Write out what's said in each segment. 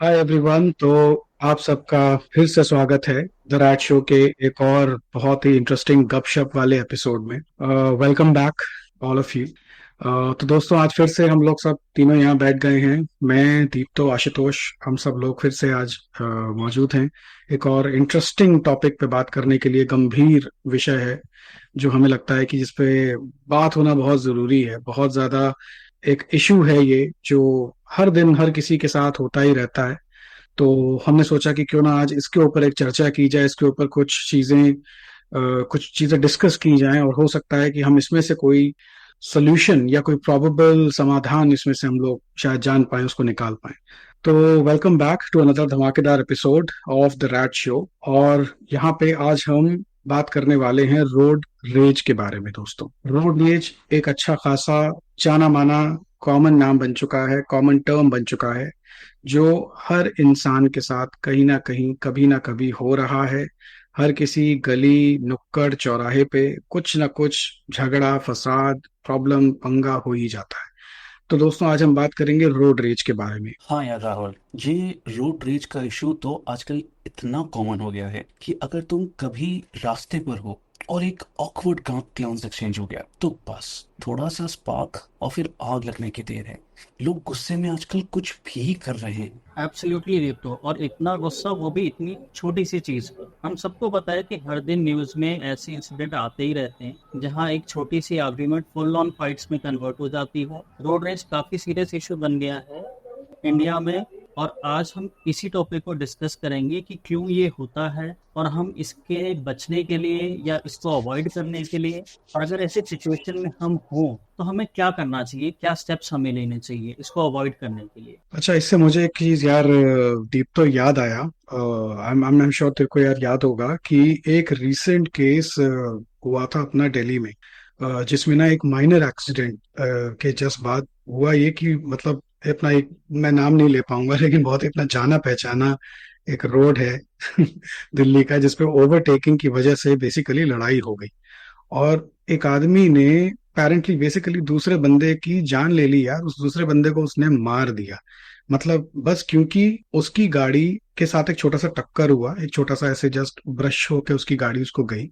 Hi everyone. तो आप सबका फिर से स्वागत है द रैट शो के एक और बहुत ही इंटरेस्टिंग गपशप वाले एपिसोड में। Welcome back all of you. तो दोस्तों, आज फिर से हम लोग सब तीनों यहाँ बैठ गए हैं। मैं, दीप्तो, आशुतोष, हम सब लोग फिर से आज मौजूद हैं एक और इंटरेस्टिंग टॉपिक पे बात करने के लिए। गंभीर विषय है जो हमें लगता है कि जिस पे बात होना बहुत जरूरी है। बहुत ज्यादा एक इशू है ये, जो हर दिन हर किसी के साथ होता ही रहता है। तो हमने सोचा कि क्यों ना आज इसके ऊपर एक चर्चा की जाए, इसके ऊपर कुछ चीजें डिस्कस की जाएं, और हो सकता है कि हम इसमें से कोई सोल्यूशन या कोई प्रोबेबल समाधान इसमें से हम लोग शायद जान पाए, उसको निकाल पाए। तो वेलकम बैक टू अनदर धमाकेदार episode of the rat show. और यहाँ पे आज हम बात करने वाले हैं रोड रेज के बारे में। दोस्तों, रोड रेज एक अच्छा खासा जाना माना कॉमन नाम बन चुका है, कॉमन टर्म बन चुका है, जो हर इंसान के साथ कहीं ना कहीं कभी ना कभी हो रहा है। हर किसी गली नुक्कड़ चौराहे पे कुछ ना कुछ झगड़ा फसाद प्रॉब्लम पंगा हो ही जाता है। तो दोस्तों, आज हम बात करेंगे रोड रेज के बारे में। हाँ यार राहुल, ये रोड रेज का इशू तो आजकल इतना कॉमन हो गया है कि अगर तुम कभी रास्ते पर हो और एक ऑकवर्ड ग्लांस एक्सचेंज हो गया तो बस थोड़ा सा स्पार्क और फिर आग लगने की देर है। लोग गुस्से में आजकल कुछ भी कर रहे हैं। एब्सोल्युटली रेप्टो, और इतना गुस्सा, वो भी इतनी छोटी सी चीज पर। हम सबको पता है कि हर दिन न्यूज में ऐसे इंसिडेंट आते ही रहते हैं जहां एक छोटी सी आर्ग्यूमेंट फुल ऑन फाइट्स में कन्वर्ट हो जाती है। रोड रेज काफी सीरियस इशू बन गया है इंडिया में, और आज हम इसी टॉपिक को डिस्कस करेंगे कि क्यों ये होता है, और हम इसके बचने के लिए या इसको अवॉइड करने के लिए, और अगर ऐसे सिचुएशन में हम हों तो हमें क्या करना चाहिए, क्या स्टेप्स हमें लेने चाहिए इसको अवॉइड करने के लिए। अच्छा, इससे मुझे एक चीज यार, दीप, तो याद आया। आई एम श्योर तेरे को यार याद होगा कि एक रीसेंट केस हुआ था अपना दिल्ली में, जिसमें ना एक माइनर एक्सीडेंट के जस्ट बाद हुआ ये कि मतलब अपना एक, मैं नाम नहीं ले पाऊंगा लेकिन बहुत ही अपना जाना पहचाना एक रोड है दिल्ली का, जिसपे ओवरटेकिंग की वजह से बेसिकली लड़ाई हो गई। और एक आदमी ने अपेरेंटली बेसिकली दूसरे बंदे की जान ले ली यार। उस दूसरे बंदे को उसने मार दिया, मतलब बस क्योंकि उसकी गाड़ी के साथ एक छोटा सा टक्कर हुआ, एक छोटा सा ऐसे जस्ट ब्रश होके उसकी गाड़ी उसको गई,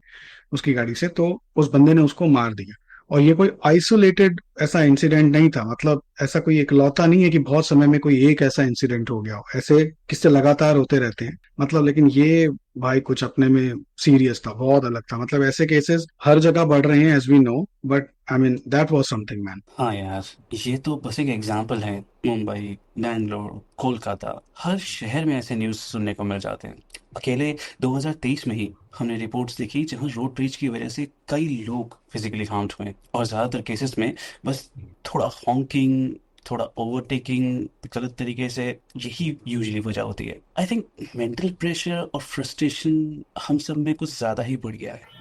उसकी गाड़ी से, तो उस बंदे ने उसको मार दिया। और ये कोई आइसोलेटेड ऐसा इंसिडेंट नहीं था, मतलब ऐसा कोई इकलौता नहीं है कि बहुत समय में कोई एक ऐसा इंसिडेंट हो गया हो। ऐसे किस्से लगातार होते रहते हैं, मतलब। लेकिन ये भाई कुछ अपने में सीरियस था, बहुत अलग था। मतलब ऐसे केसेस हर जगह बढ़ रहे हैं, as we know, but I mean that was something man. हाँ यार, ये तो बस एक एग्जाम्पल है। मुंबई, बैंगलोर, कोलकाता, हर शहर में ऐसे न्यूज़ सुनने को मिल जाते हैं। अकेले 2023 में ही हमने रिपोर्ट्स देखी जहां रोड रेज की वजह से कई लोग फिजिकली हार्म्ड हुए, और ज़्यादातर केसेस में बस थोड़ा हॉकिंग, थोड़ा ओवरटेकिंग गलत तरीके से, यही यूजुअली वजह होती है। आई थिंक मेंटल प्रेशर और फ्रस्ट्रेशन हम सब में कुछ ज़्यादा ही बढ़ गया है।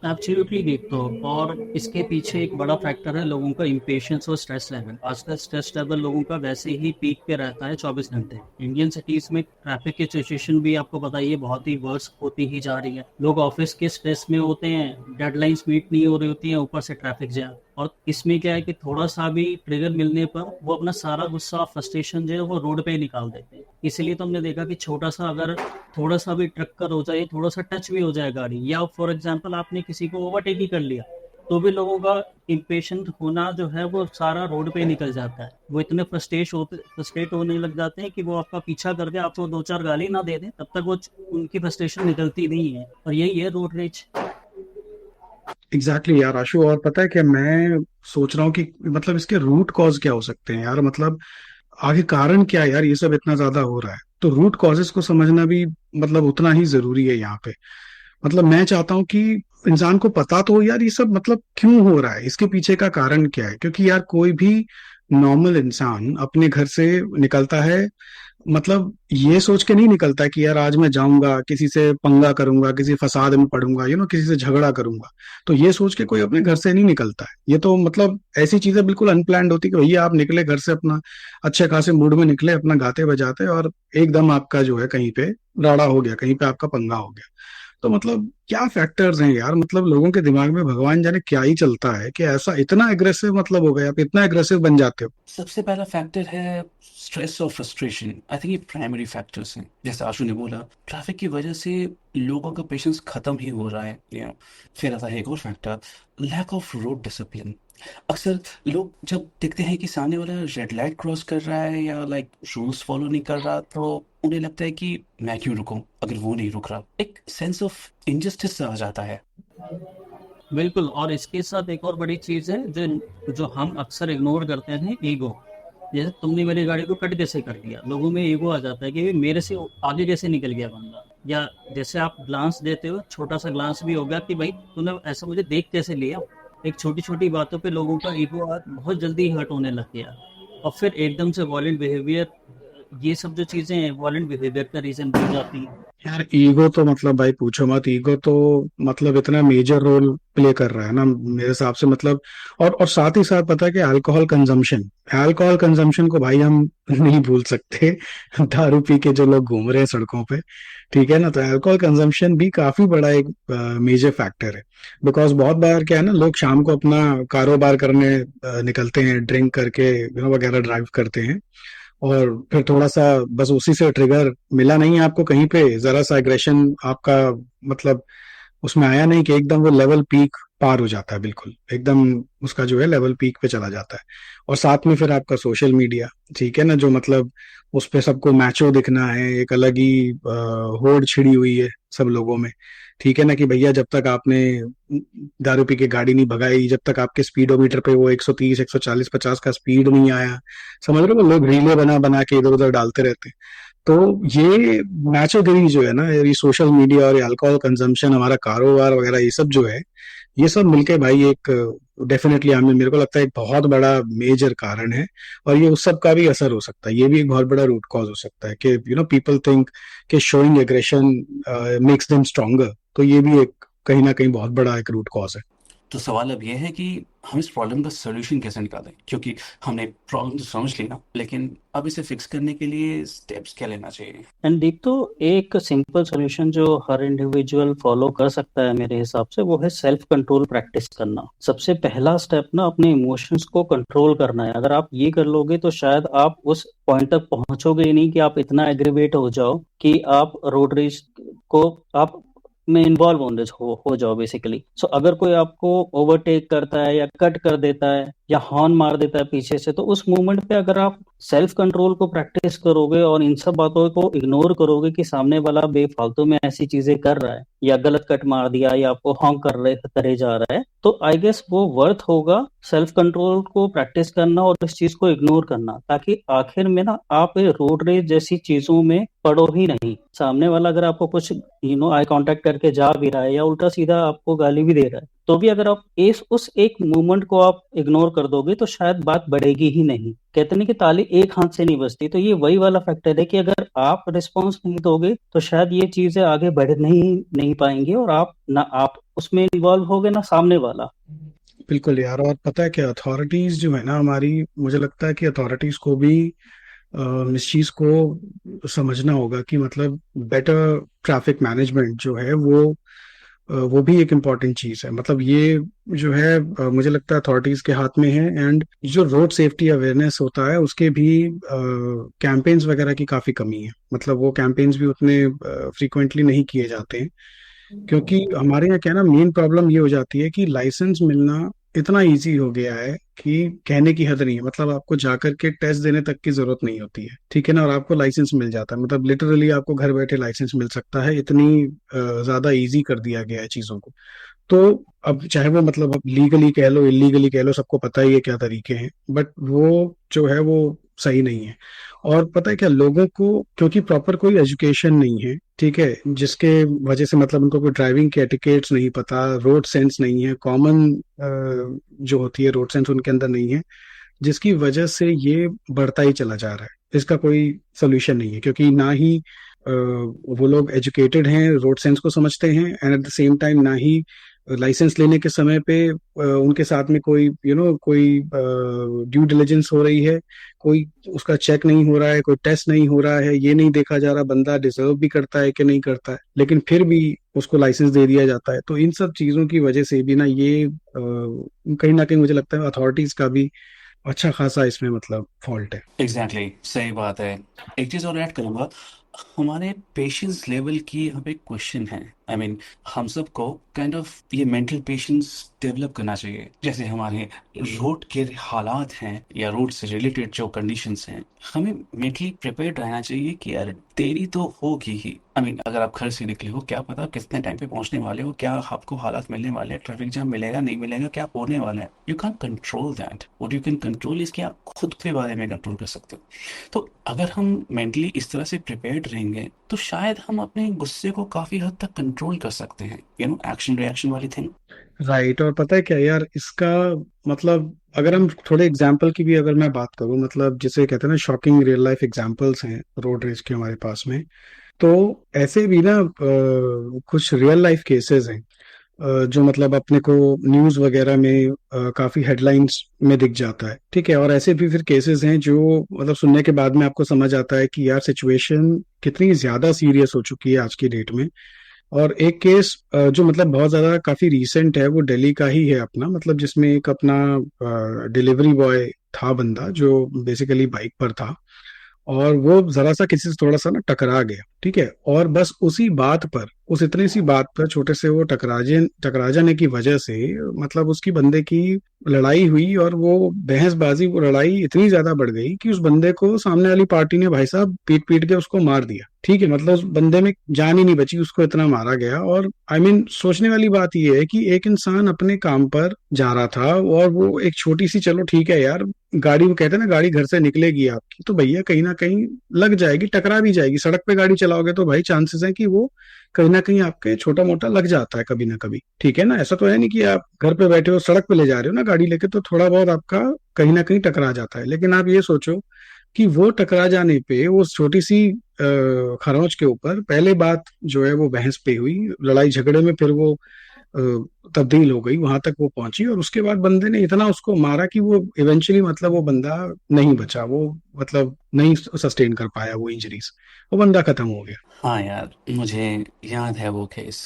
एब्सोल्युटली ठीक। तो और इसके पीछे एक बड़ा फैक्टर है लोगों का इम्पेशंस और स्ट्रेस लेवल। आजकल स्ट्रेस लेवल लोगों का वैसे ही पीक पे रहता है 24 घंटे। इंडियन सिटीज में ट्रैफिक की सिचुएशन भी आपको पता ही है, बहुत ही वर्स होती ही जा रही है। लोग ऑफिस के स्ट्रेस में होते हैं, डेडलाइंस मीट नहीं हो रही होती हैं, ऊपर से ट्रैफिक जैम। और इसमें क्या है कि थोड़ा सा भी ट्रिगर मिलने पर वो अपना सारा गुस्सा फ्रस्ट्रेशन जो है वो रोड पे ही निकाल देते हैं। इसीलिए तो हमने देखा कि छोटा सा अगर थोड़ा सा भी टक्कर हो जाए, थोड़ा सा टच भी हो जाए गाड़ी, या फॉर एग्जांपल आपने किसी को ओवरटेक ही कर लिया, तो भी लोगों का इम्पेशेंट होना जो है वो सारा रोड पे निकल जाता है। वो इतने फ्रस्ट्रेट होने लग जाते हैं कि वो आपका पीछा करके आपको दो चार गाली ना दे दें, तब तक वो उनकी फ्रस्ट्रेशन निकलती नहीं है। और यही है रोड रेज। एग्जैक्टली यार आशु। और पता है कि मैं सोच रहा हूँ कि मतलब इसके रूट कॉज क्या हो सकते हैं यार। मतलब आगे कारण क्या है यार, ये सब इतना ज्यादा हो रहा है, तो रूट कॉजेस को समझना भी मतलब उतना ही जरूरी है यहाँ पे। मतलब मैं चाहता हूँ कि इंसान को पता तो हो यार ये सब मतलब क्यों हो रहा है, इसके पीछे का कारण क्या है। क्योंकि यार कोई भी नॉर्मल इंसान अपने घर से निकलता है, मतलब ये सोच के नहीं निकलता है कि यार आज मैं जाऊंगा किसी से पंगा करूंगा, किसी फसाद में पड़ूंगा, किसी से झगड़ा करूंगा। तो ये सोच के कोई अपने घर से नहीं निकलता है। ये तो मतलब ऐसी चीजें बिल्कुल अनप्लान्ड होती कि भैया आप निकले घर से अपना अच्छे खासे मूड में निकले, अपना गाते बजाते, और एकदम आपका जो है कहीं पे राड़ा हो गया, कहीं पे आपका पंगा हो गया। तो मतलब क्या फैक्टर्स हैं यार, मतलब लोगों के दिमाग में भगवान जाने क्या ही चलता है कि ऐसा इतना एग्रेसिव मतलब हो गया, आप इतना एग्रेसिव बन जाते हो। सबसे पहला फैक्टर है स्ट्रेस और फ्रस्ट्रेशन। आई थिंक ये प्राइमरी फैक्टर्स हैं। जैसे आशु ने बोला, ट्रैफिक की वजह से लोगों का पेशेंस खत्म ही हो रहा है, फिर आता है एक और factor, lack of road discipline. अक्सर लोग जब देखते हैं कि सामने वाला रेड लाइट क्रॉस कर रहा है या लाइक रूल्स फॉलो नहीं कर रहा, तो उन्हें लगता है कि मैं क्यों रुकूं अगर वो नहीं रुक रहा। एक सेंस ऑफ इनजस्टिस सा आ जाता है। बिल्कुल। और इसके साथ एक और बड़ी चीज है जो जो हम अक्सर इग्नोर करते हैं, ईगो। जैसे तुमने मेरी गाड़ी को कट कैसे कर दिया, लोगों में ईगो आ जाता है कि मेरे से आगे कैसे निकल गया बंदा। या जैसे आप ग्लांस देते हो, छोटा सा ग्लांस भी हो गया कि भाई तूने ऐसा मुझे देख कैसे लिया। एक छोटी छोटी बातों पे लोगों का ईगो आज बहुत जल्दी हर्ट होने लग गया, और फिर एकदम से वॉलेंट बिहेवियर, ये सब जो चीजें हैं वॉलेंट बिहेवियर का रीजन बन जाती हैं। यार ईगो तो मतलब भाई पूछो मत, ईगो तो मतलब इतना मेजर रोल प्ले कर रहा है ना मेरे हिसाब से, मतलब। और साथ ही साथ पता है कि अल्कोहल कंजम्पशन को भाई हम नहीं भूल सकते। दारू पी के जो लोग घूम रहे हैं सड़कों पे, ठीक है ना, तो अल्कोहल कंजम्पशन भी काफी बड़ा एक मेजर फैक्टर है। बिकॉज बहुत बार क्या है ना, लोग शाम को अपना कारोबार करने निकलते हैं ड्रिंक करके, वगैरह ड्राइव करते हैं, और फिर थोड़ा सा बस उसी से ट्रिगर मिला नहीं है आपको कहीं पे, जरा सा एग्रेशन आपका मतलब उसमें आया नहीं कि एकदम वो लेवल पीक पार हो जाता है, बिल्कुल एकदम उसका जो है लेवल पीक पे चला जाता है। और साथ में फिर आपका सोशल मीडिया, ठीक है ना, जो मतलब उस पे सबको मैचो दिखना है, एक अलग ही होड़ छिड़ी हुई है सब लोगों में, ठीक है ना, कि भैया जब तक आपने दारू पी के गाड़ी नहीं भगाई, जब तक आपके स्पीडोमीटर पे वो 130 140 50 का स्पीड नहीं आया, समझ रहे हो, लोग रीले बना बना के इधर उधर डालते रहते हैं। तो ये मैचोगिरी जो है ना, ये सोशल मीडिया और ये अल्कोहल कंजम्पशन, हमारा कारोबार वगैरह, ये सब जो है, ये सब मिलके भाई एक डेफिनेटली हमें, मेरे को लगता है एक बहुत बड़ा मेजर कारण है। और ये उस सब का भी असर हो सकता है, ये भी एक बहुत बड़ा रूट कॉज हो सकता है कि पीपल थिंक कि showing aggression makes them stronger, तो ये भी एक कहीं ना कहीं बहुत बड़ा एक रूट कॉज है। तो सवाल अब यह है कि हम इस प्रॉब्लम का सोल्यूशन कैसे निकालें, क्योंकि हमने प्रॉब्लम तो समझ ली ना, लेकिन अब इसे फिक्स करने के लिए स्टेप्स क्या लेना चाहिए। एंड दीप, तो एक सिंपल सॉल्यूशन जो हर इंडिविजुअल फॉलो कर सकता है मेरे हिसाब से, वो है सेल्फ कंट्रोल प्रैक्टिस करना। सबसे पहला स्टेप ना अपने इमोशंस को कंट्रोल करना है। अगर आप ये कर लोगे तो शायद आप उस पॉइंट तक पहुंचोगे ही नहीं कि आप इतना एग्रीवेट हो जाओ कि आप रोड रेज को आप में इन्वॉल्व हो जाओ बेसिकली। सो अगर कोई आपको ओवरटेक करता है या कट कर देता है या हॉर्न मार देता है पीछे से, तो उस मोमेंट पे अगर आप सेल्फ कंट्रोल को प्रैक्टिस करोगे और इन सब बातों को इग्नोर करोगे कि सामने वाला बेफालतू में ऐसी चीजें कर रहा है या गलत कट मार दिया या आपको हॉन्क करे जा रहा है, तो आई गेस वो वर्थ होगा सेल्फ कंट्रोल को प्रैक्टिस करना और इस चीज को इग्नोर करना, ताकि आखिर में ना आप रोड रेज जैसी चीजों में पड़ो ही नहीं। सामने वाला अगर आपको कुछ आई कांटेक्ट करके जा भी रहा है या उल्टा सीधा आपको गाली भी दे रहा है, तो भी अगर आप इस उस एक मोमेंट को आप इग्नोर कर दोगे तो शायद बात बढ़ेगी ही नहीं। कहते नहीं कि ताली एक हाथ से नहीं बजती, तो ये वही वाला फैक्टर है कि अगर आप रिस्पॉन्स नहीं दोगे तो शायद ये चीजें आगे बढ़ नहीं पाएंगी, और आप उसमें इन्वॉल्व होगे ना सामने वाला। बिल्कुल यार, और पता है कि अथॉरिटीज जो है ना हमारी, मुझे लगता है कि अथॉरिटीज को भी इस चीज को समझना होगा कि मतलब बेटर ट्रैफिक मैनेजमेंट जो है वो भी एक इम्पॉर्टेंट चीज है। मतलब ये जो है मुझे लगता है अथॉरिटीज के हाथ में है। एंड जो रोड सेफ्टी अवेयरनेस होता है उसके भी कैंपेन्स वगैरह की काफी कमी है, मतलब वो कैंपेन्स भी उतने फ्रीक्वेंटली नहीं किए जाते हैं। क्योंकि हमारे यहाँ क्या है ना, मेन प्रॉब्लम ये हो जाती है कि लाइसेंस मिलना इतना इजी हो गया है कि कहने की हद नहीं है। मतलब आपको जाकर के टेस्ट देने तक की जरूरत नहीं होती है, ठीक है ना, और आपको लाइसेंस मिल जाता है, मतलब लिटरली आपको घर बैठे लाइसेंस मिल सकता है, इतनी ज्यादा इजी कर दिया गया है चीजों को। तो अब चाहे वो मतलब अब लीगली कह लो इलीगली कह लो, सबको पता ही है क्या तरीके हैं, बट वो जो है वो सही नहीं है। और पता है क्या, लोगों को क्योंकि प्रॉपर कोई एजुकेशन नहीं है, ठीक है, जिसके वजह से मतलब उनको कोई ड्राइविंग के एटिकेट्स नहीं पता, रोड सेंस नहीं है, कॉमन जो होती है रोड सेंस उनके अंदर नहीं है, जिसकी वजह से ये बढ़ता ही चला जा रहा है। इसका कोई सोल्यूशन नहीं है, क्योंकि ना ही वो लोग एजुकेटेड हैं, रोड सेंस को समझते हैं, and at the same time ना ही लाइसेंस लेने के समय पे उनके साथ में कोई कोई ड्यू डिलिजेंस हो रही है, कोई उसका चेक नहीं हो रहा है, कोई टेस्ट नहीं हो रहा है, ये नहीं देखा जा रहा बंदा डिजर्व भी करता है कि नहीं करता है, लेकिन फिर भी उसको लाइसेंस दे दिया जाता है। तो इन सब चीजों की वजह से भी ना ये कहीं ना कहीं मुझे लगता है अथॉरिटीज का भी अच्छा खासा इसमें मतलब फॉल्ट है। एग्जैक्टली exactly, सही बात है। एक चीज़ और ऐड करूंगा, हमारे पेशेंस लेवल की यहाँ पे क्वेश्चन है। आई मीन हम सबको काइंड ऑफ ये मेंटल पेशेंस डेवलप करना चाहिए। जैसे हमारे रोड के हालात हैं या रोड से रिलेटेड जो कंडीशंस हैं, हमें मेंटली प्रिपेयर्ड रहना चाहिए कि यार देरी तो होगी ही। आई मीन अगर आप घर से निकले हो, क्या पता कितने टाइम पे पहुंचने वाले हो, क्या आपको हालात मिलने वाले हैं, ट्रैफिक जाम मिलेगा नहीं मिलेगा, क्या होने वाला है। You can control that. What you can control इसके आप खुद के बारे में कंट्रोल कर सकते हो। तो अगर हम मेंटली इस तरह से प्रिपेयर्ड रहेंगे तो शायद हम अपने गुस्से को काफी हद तक कंट्रोल कर सकते हैं। एक्शन रिएक्शन वाली थिंग। राइट। और पता है क्या यार इसका मतलब, अगर हम थोड़े एग्जाम्पल की भी अगर मैं बात करूं, मतलब जिसे कहते हैं ना शॉकिंग रियल लाइफ एग्जाम्पल्स हैं रोड रेज के हमारे पास में, तो ऐसे भी ना कुछ रियल लाइफ केसेस हैं जो मतलब अपने को न्यूज वगैरह में काफी हेडलाइंस में दिख जाता है, ठीक है। और ऐसे भी फिर केसेस हैं जो मतलब सुनने के बाद में आपको समझ आता है कि यार सिचुएशन कितनी ज्यादा सीरियस हो चुकी है आज की डेट में। और एक केस जो मतलब बहुत ज्यादा काफी रीसेंट है, वो दिल्ली का ही है अपना, मतलब जिसमें एक अपना डिलीवरी बॉय था बंदा जो बेसिकली बाइक पर था, और वो जरा सा किसी से थोड़ा सा ना टकरा गया, ठीक है। और बस उसी बात पर, उस इतनी सी बात पर, छोटे से वो टकरा जाने की वजह से मतलब उसकी बंदे की लड़ाई हुई, और वो बहसबाजी, वो लड़ाई इतनी ज्यादा बढ़ गई कि उस बंदे को सामने वाली पार्टी ने भाई साहब पीट पीट के उसको मार दिया, ठीक है। मतलब उस बंदे में जान ही नहीं बची, उसको इतना मारा गया। और आई मीन सोचने वाली बात यह है कि एक इंसान अपने काम पर जा रहा था, और वो एक छोटी सी, चलो ठीक है यार, गाड़ी, वो कहते हैं ना गाड़ी घर से निकलेगी आपकी, तो भैया कहीं ना कहीं लग जाएगी, टकरा भी जाएगी। सड़क पे गाड़ी चलाओगे तो भाई चांसेस है कि वो कहीं ना कहीं आपके छोटा मोटा लग जाता है कभी ना कभी, ठीक है ना। ऐसा तो है नहीं कि आप घर पे बैठे हो, सड़क पे ले जा रहे हो ना गाड़ी लेके, तो थोड़ा बहुत आपका कहीं ना कहीं टकरा जाता है। लेकिन आप ये सोचो कि वो टकरा जाने पे वो छोटी सी खरोंच के ऊपर पहले बात जो है वो बहस पे हुई, लड़ाई झगड़े में फिर वो अ, तब्दील हो गई, वहां तक वो पहुंची, और उसके बाद बंदे ने इतना उसको मारा कि वो इवेंचुअली मतलब वो बंदा नहीं बचा, वो मतलब नहीं सस्टेन कर पाया वो इंजरीज, वो बंदा खत्म हो गया। हाँ यार, मुझे याद है वो case.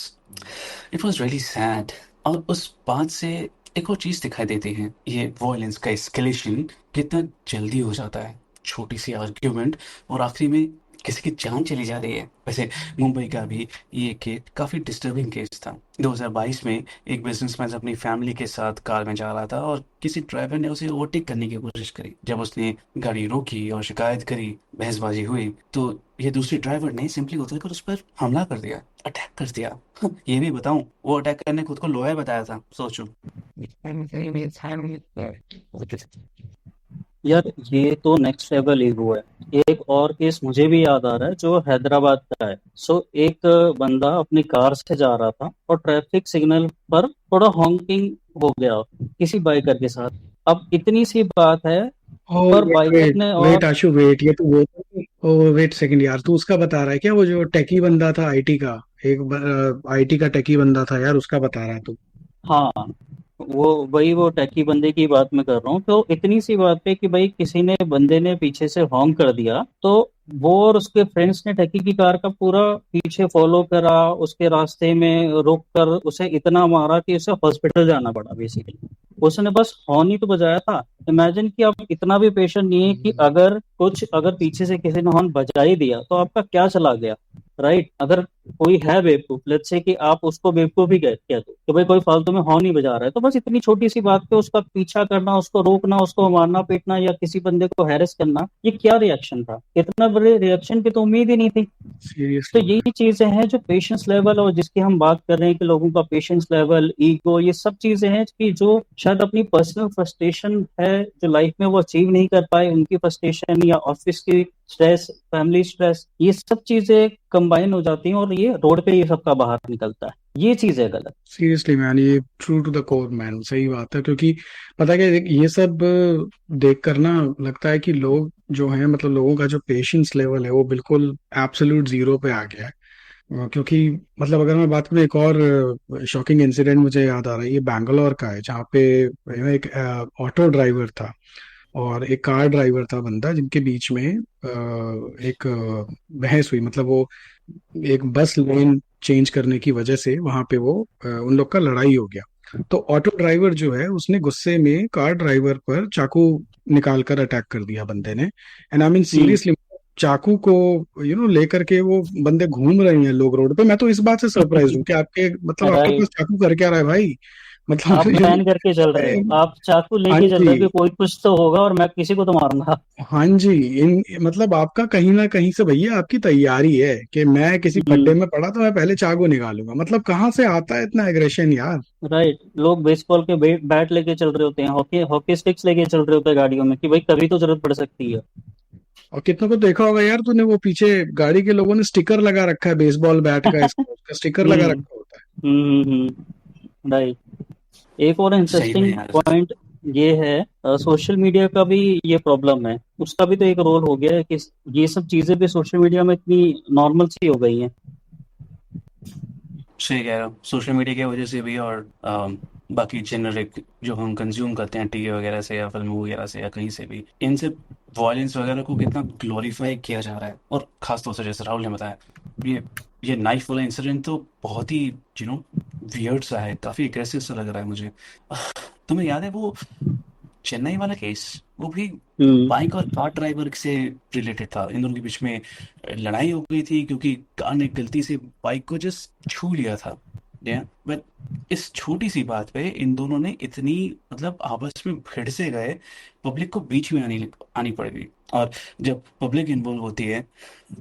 It was really sad. और उस बात से एक और चीज दिखाई देती है, ये वॉयलेंस का एस्केलेशन कितना जल्दी हो जाता है। छोटी सी आर्ग्यूमेंट और आखिरी में किसी की जान चली जा रही है। वैसे मुंबई का भी ये केस काफी डिस्टर्बिंग केस था। 2022 में एक बिजनेसमैन अपनी फैमिली के साथ कार में जा रहा था और किसी ड्राइवर ने उसे ओवरटेक करने की कोशिश करी। जब उसने गाड़ी रोकी और शिकायत करी, बहसबाजी हुई, तो ये दूसरे ड्राइवर ने सिंपली उतरकर उस पर हमला कर दिया, अटैक कर दिया। ये भी बताऊं, वो अटैक करने खुद को लोया बताया था, सोचो। यार ये तो नेक्स्ट लेवल ईगो है। एक और केस मुझे भी याद आ रहा है जो हैदराबाद का है। एक बंदा अपनी कार से जा रहा था और ट्रैफिक सिग्नल पर थोड़ा हॉकिंग हो गया किसी बाइकर के साथ। अब इतनी सी बात है ओ पर वेट बाइकर वेट ने वेट और आशु वेट, ये तो वो, ओ वेट सेकंड यार, तू उसका बता रहा है क्या, वो जो टेकी बंदा था आईटी का, एक आईटी का टेकी बंदा था यार, उसका बता रहा है तू? हाँ, वो टैक्सी बंदे की बात मैं कर रहा हूँ। तो इतनी सी बात पे कि भाई किसी ने बंदे ने पीछे से हॉर्न कर दिया, तो वो और उसके फ्रेंड्स ने टैक्सी की कार का पूरा पीछे फॉलो करा, उसके रास्ते में रोक कर उसे इतना मारा कि उसे हॉस्पिटल जाना पड़ा बेसिकली। उसने बस हॉर्न ही तो बजाया था। इमेजिन कि आप इतना भी पेशेंट नहीं है कि अगर पीछे से किसी ने हॉर्न बजा ही दिया तो आपका क्या चला गया, राइट। अगर कोई है बेवकूफ, लेट्स से कि आप उसको बेवकूफ ही कह दो कि भाई कोई फालतू में हॉर्न ही बजा रहा है, तो बस इतनी छोटी सी बात पे उसका पीछा करना, उसको रोकना, उसको मारना पीटना या किसी बंदे को हैरेस करना, ये क्या रिएक्शन था। इतना बड़े रिएक्शन की तो उम्मीद ही नहीं थी। तो सीरियसली। यही चीजें हैं जो पेशेंस लेवल और जिसकी हम बात कर रहे हैं कि लोगों का पेशेंस लेवल, ईगो, ये सब चीजें हैं कि जो शायद अपनी पर्सनल फ्रस्ट्रेशन है जो लाइफ में वो अचीव नहीं कर पाए, उनकी फ्रस्ट्रेशन या ऑफिस की स्ट्रेस, फैमिली स्ट्रेस, ये सब चीजें कंबाइन हो जाती हैं और ये रोड पे ये सबका बाहर निकलता है। ये चीज है गलत। सीरियसली मैन, ये true to the core man, सही बात है। क्योंकि पता है क्या, ये सब देख कर ना लगता है कि लोग जो हैं, मतलब लोगों का जो पेशेंस लेवल है वो बिल्कुल एब्सोल्यूट जीरो पे आ गया है। क्योंकि मतलब अगर मैं बात करूँ, एक और शॉकिंग इंसिडेंट मुझे याद आ रहा है, ये बैंगलोर का है, जहाँ पे एक ऑटो ड्राइवर था और एक कार ड्राइवर था बंदा, जिनके बीच में एक बहस हुई। मतलब वो एक बस लेन चेंज करने की वजह से वहां पे वो उन लोग का लड़ाई हो गया। तो ऑटो ड्राइवर जो है उसने गुस्से में कार ड्राइवर पर चाकू निकाल कर अटैक कर दिया बंदे ने। And I mean hmm. Seriously, चाकू को लेकर के वो बंदे घूम रहे हैं लोग रोड पे। मैं तो इस बात से सरप्राइज हूँ कि आपके मतलब आपके पास राइट। चाकू कर क्या रहा है भाई। आप मतलब प्लान करके चल रहे हो, आप चाकू हाँ लेके चल रहे हो कि जी, कोई कुछ तो होगा और मैं किसी को तो मारूंगा। हाँ जी। इन मतलब आपका कहीं ना कहीं से भैया आपकी तैयारी है कि मैं किसी खड्डे हम्म। में पड़ा तो मैं पहले चाकू निकालूंगा। मतलब कहाँ से आता है इतना एग्रेशन यार। राइट। लोग बेसबॉल के बैट लेके चल रहे होते हैं, हॉकी हॉकी स्टिक्स लेके चल रहे होते हैं गाड़ियों में कि भाई कभी तो जरूरत पड़ सकती है। और कितनों को देखा होगा यार तूने, वो पीछे गाड़ी के लोगों ने स्टिकर लगा रखा है बेसबॉल बैट का, इसका उसका स्टिकर लगा हम्म। रखा होता राइट। एक और सही में इंटरेस्टिंग यार। पॉइंट ये है, सोशल मीडिया का भी ये प्रॉब्लम है, उसका भी तो एक रोल हो गया है कि ये सब चीजें भी सोशल मीडिया में इतनी नॉर्मल सी हो गई हैं। सही कह रहे हो, सोशल मीडिया की वजह से भी, और बाकी जेनरिक जो हम कंज्यूम करते हैं टीवी वगैरह से या फिल्म वगैरह से या कहीं से भी, इनसे वॉयलेंस वगैरह को कितना ग्लोरीफाई किया जा रहा है। और खास तौर से जैसे राहुल ने बताया, ये ये नाइफ वाला इंसिडेंट तो बहुत ही वियर्ड सा है, काफी एग्रेसिव सा लग रहा है मुझे। तुम्हें याद है वो चेन्नई वाला केस? वो भी हम्म। बाइक और कार ड्राइवर से रिलेटेड था। इन दोनों के बीच में लड़ाई हो गई थी क्योंकि कार ने गलती से बाइक को जस्ट छू लिया था। बट इस छोटी सी बात पे इन दोनों ने इतनी मतलब आपस में भिड़ से गए, पब्लिक को बीच में आनी आनी पड़ गई। और जब पब्लिक इन्वॉल्व होती है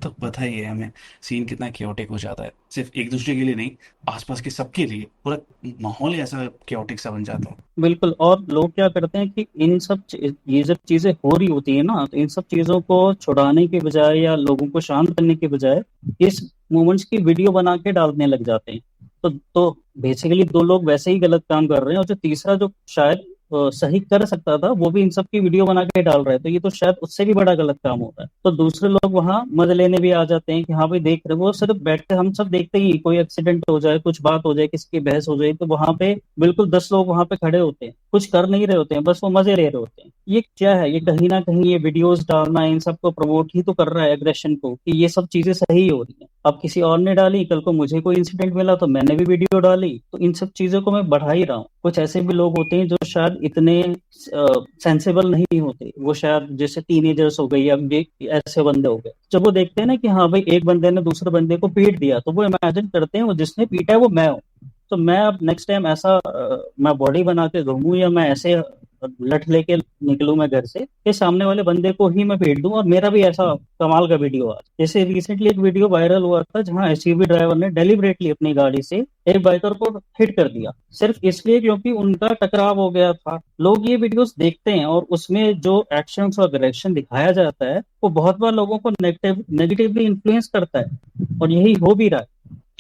तो पता ही है हमें, सीन कितना क्योटिक हो जाता है। सिर्फ एक दूसरे के लिए नहीं, आसपास के सबके लिए पूरा माहौल ही ऐसा क्योटिक सा बन जाता है। बिल्कुल। और लोग क्या करते हैं कि ये जब चीजें हो रही होती है ना, तो इन सब चीजों को छुड़ाने के बजाय या लोगों को शांत करने के बजाय इस मोमेंट्स की वीडियो बना के डालने लग जाते हैं। तो बेसिकली दो लोग वैसे ही गलत काम कर रहे हैं, और जो तीसरा जो शायद सही कर सकता था वो भी इन सब की वीडियो बना के डाल रहा है, तो ये तो शायद उससे भी बड़ा गलत काम होता है। तो दूसरे लोग वहां मजे लेने भी आ जाते हैं कि हाँ भाई देख रहे हो, वो सिर्फ बैठ के हम सब देखते ही, कोई एक्सीडेंट हो जाए, कुछ बात हो जाए, किसी की बहस हो जाए, तो वहां पे बिल्कुल 10 लोग वहां पे खड़े होते हैं, कुछ कर नहीं रहे होते हैं, बस वो मजे ले रहे होते हैं। ये क्या है, ये कहीं ना कहीं ये वीडियोस डालना इन सबको प्रमोट ही तो कर रहा है एग्रेशन को, कि ये सब चीजें सही हो रही हैं। अब किसी और ने डाली, कल को मुझे कोई इंसिडेंट मिला तो मैंने भी वीडियो डाली, तो इन सब चीजों को मैं बढ़ा ही रहा हूँ। कुछ ऐसे भी लोग होते हैं जो शायद इतने सेंसेबल नहीं होते, वो शायद जैसे टीनेजर्स हो गए या ऐसे बंदे हो गए, जब वो देखते हैं ना कि हाँ भाई एक बंदे ने दूसरे बंदे को पीट दिया, तो वो इमेजिन करते हैं वो जिसने पीटा है वो मैं हूँ। तो मैं अब नेक्स्ट टाइम ऐसा मैं बॉडी बना के घूमूं या मैं ऐसे लठ लेके निकलूं मैं घर से कि सामने वाले बंदे को ही मैं पीट दूं, और मेरा भी ऐसा कमाल का वीडियो आ। जैसे रिसेंटली एक वीडियो वायरल हुआ था जहां एसयूवी ड्राइवर ने डेलिबरेटली अपनी गाड़ी से एक बाइकर को हिट कर दिया, सिर्फ इसलिए क्योंकि उनका टकराव हो गया था। लोग ये वीडियोस देखते हैं और उसमें जो एक्शंस और डायरेक्शन दिखाया जाता है वो बहुत बार लोगों को नेगेटिवली इन्फ्लुएंस करता है, और यही हो भी रहा है।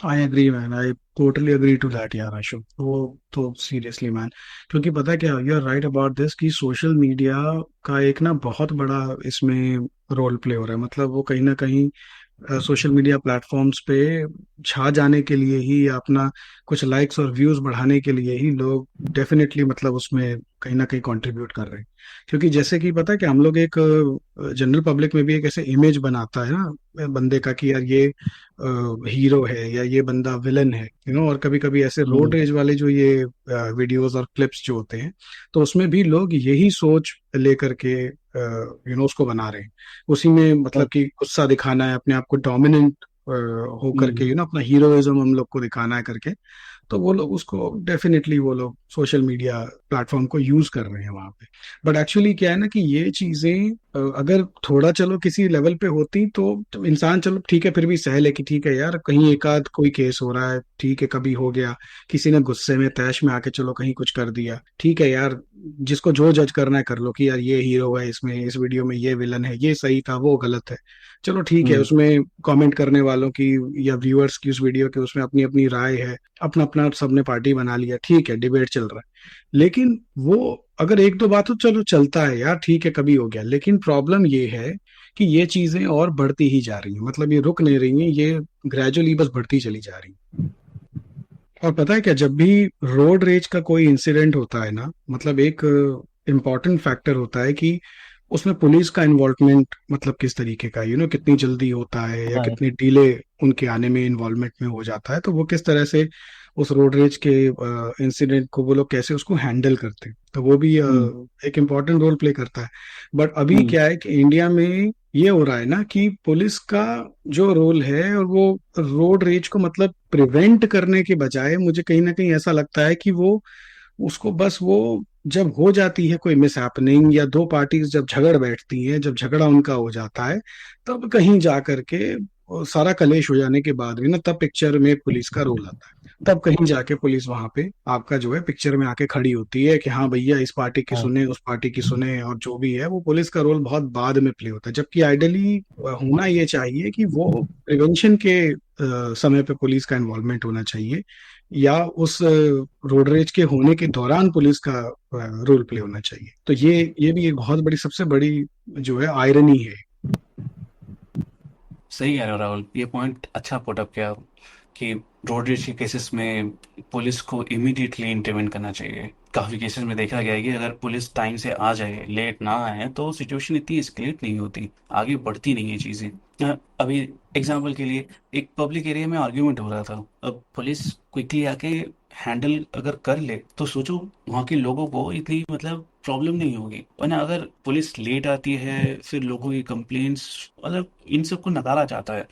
I agree man, I totally agree to that यार आशु। वो तो सीरियसली मैन, क्योंकि पता है क्या, you are right about this कि सोशल मीडिया का एक ना बहुत बड़ा इसमें रोल प्ले हो रहा है। मतलब वो कहीं ना कहीं सोशल मीडिया प्लेटफॉर्म्स पे छा जाने के लिए ही या अपना कुछ लाइक्स और व्यूज बढ़ाने के लिए ही लोग डेफिनेटली मतलब उसमें कहीं ना कहीं कंट्रीब्यूट कर रहे हैं। क्योंकि जैसे कि पता है कि हम लोग एक जनरल पब्लिक में भी एक ऐसे इमेज बनाता है ना बंदे का कि यार ये हीरो है या ये बंदा विलन है, और कभी कभी ऐसे रोड हम्म। रेज वाले जो ये वीडियोस और क्लिप्स जो होते हैं, तो उसमें भी लोग यही सोच लेकर के उसको बना रहे हैं। उसी में मतलब कि गुस्सा दिखाना है, अपने आप को डोमिनेंट हो करके, हम्म। अपना हीरोइज्म हम लोग को दिखाना है करके। तो वो लोग उसको डेफिनेटली वो लोग सोशल मीडिया प्लेटफॉर्म को यूज कर रहे हैं वहां पे। बट एक्चुअली क्या है ना कि ये चीजें अगर थोड़ा चलो किसी लेवल पे होती तो इंसान चलो ठीक है फिर भी सह ले कि ठीक है यार कहीं एक आध कोई केस हो रहा है, ठीक है कभी हो गया, किसी ने गुस्से में तैश में आके चलो कहीं कुछ कर दिया, ठीक है यार, जिसको जो जज करना है कर लो कि यार ये हीरो है इसमें, इस वीडियो में ये विलन है, ये सही था वो गलत है, चलो ठीक है। हम्म। उसमें कमेंट करने वालों की या व्यूअर्स की उस वीडियो के, उसमें अपनी अपनी राय है, अपना अपना सबने पार्टी बना लिया, ठीक है, डिबेट चल रहा है। लेकिन वो अगर एक दो बात तो चलो चलता है यार, ठीक है, कभी हो गया। लेकिन प्रॉब्लम ये है कि ये चीजें और बढ़ती ही जा रही हैं, मतलब ये रुक नहीं रही हैं, ये ग्रेजुअली बस बढ़ती चली जा रही हैं। और पता है क्या, जब भी रोड रेज का कोई इंसिडेंट होता है ना, मतलब एक इम्पॉर्टेंट फैक्टर होता है कि उसमें पुलिस का इन्वॉल्वमेंट मतलब किस तरीके का, कितनी जल्दी होता है या राइट। कितनी डिले उनके आने में, इन्वॉल्वमेंट में हो जाता है, तो वो किस तरह से उस रोड रेज के इंसिडेंट को वो लोग कैसे उसको हैंडल करते हैं, तो वो भी हम्म। एक इम्पॉर्टेंट रोल प्ले करता है। बट अभी हम्म। क्या है कि इंडिया में ये हो रहा है ना कि पुलिस का जो रोल है, और वो रोड रेज को मतलब प्रिवेंट करने के बजाय, मुझे कहीं ना कहीं ऐसा लगता है कि वो उसको बस वो जब हो जाती है कोई मिस हैपनिंग, या दो पार्टीज जब झगड़ बैठती हैं, जब झगड़ा उनका हो जाता है, तब कहीं जा करके वो सारा कलेश हो जाने के बाद भी ना, तब पिक्चर में पुलिस का रोल आता है। तब कहीं जाके पुलिस वहां पे आपका जो है पिक्चर में आके खड़ी होती है कि हाँ भैया, इस पार्टी की हाँ। सुने, उस पार्टी की सुने, और जो भी है वो पुलिस का रोल बहुत बाद में प्ले होता है। जबकि आइडियली होना ये चाहिए कि वो प्रिवेंशन के समय पे पुलिस का इन्वॉल्वमेंट होना चाहिए, या उस रोड रेज के होने के दौरान पुलिस का रोल प्ले होना चाहिए। तो ये भी एक बहुत बड़ी, सबसे बड़ी जो है आयरनी है। सही कह रहे हो राहुल, ये पॉइंट अच्छा पुट अप किया कि रोड रेज के केसेस में पुलिस को इमीडिएटली इंटरवेन करना चाहिए। काफ़ी केसेस में देखा गया है कि अगर पुलिस टाइम से आ जाए, लेट ना आए, तो सिचुएशन इतनी एस्केलेट नहीं होती, आगे बढ़ती नहीं है चीज़ें। अभी एग्जांपल के लिए एक पब्लिक एरिया में आर्ग्यूमेंट हो रहा था, अब पुलिस क्विकली आके हैंडल अगर कर ले तो सोचो वहाँ के लोगों को इतनी मतलब प्रॉब्लम नहीं होगी। वरना अगर पुलिस लेट आती है, फिर लोगों की कंप्लेंट्स, मतलब इन सबको नकारा जाता है।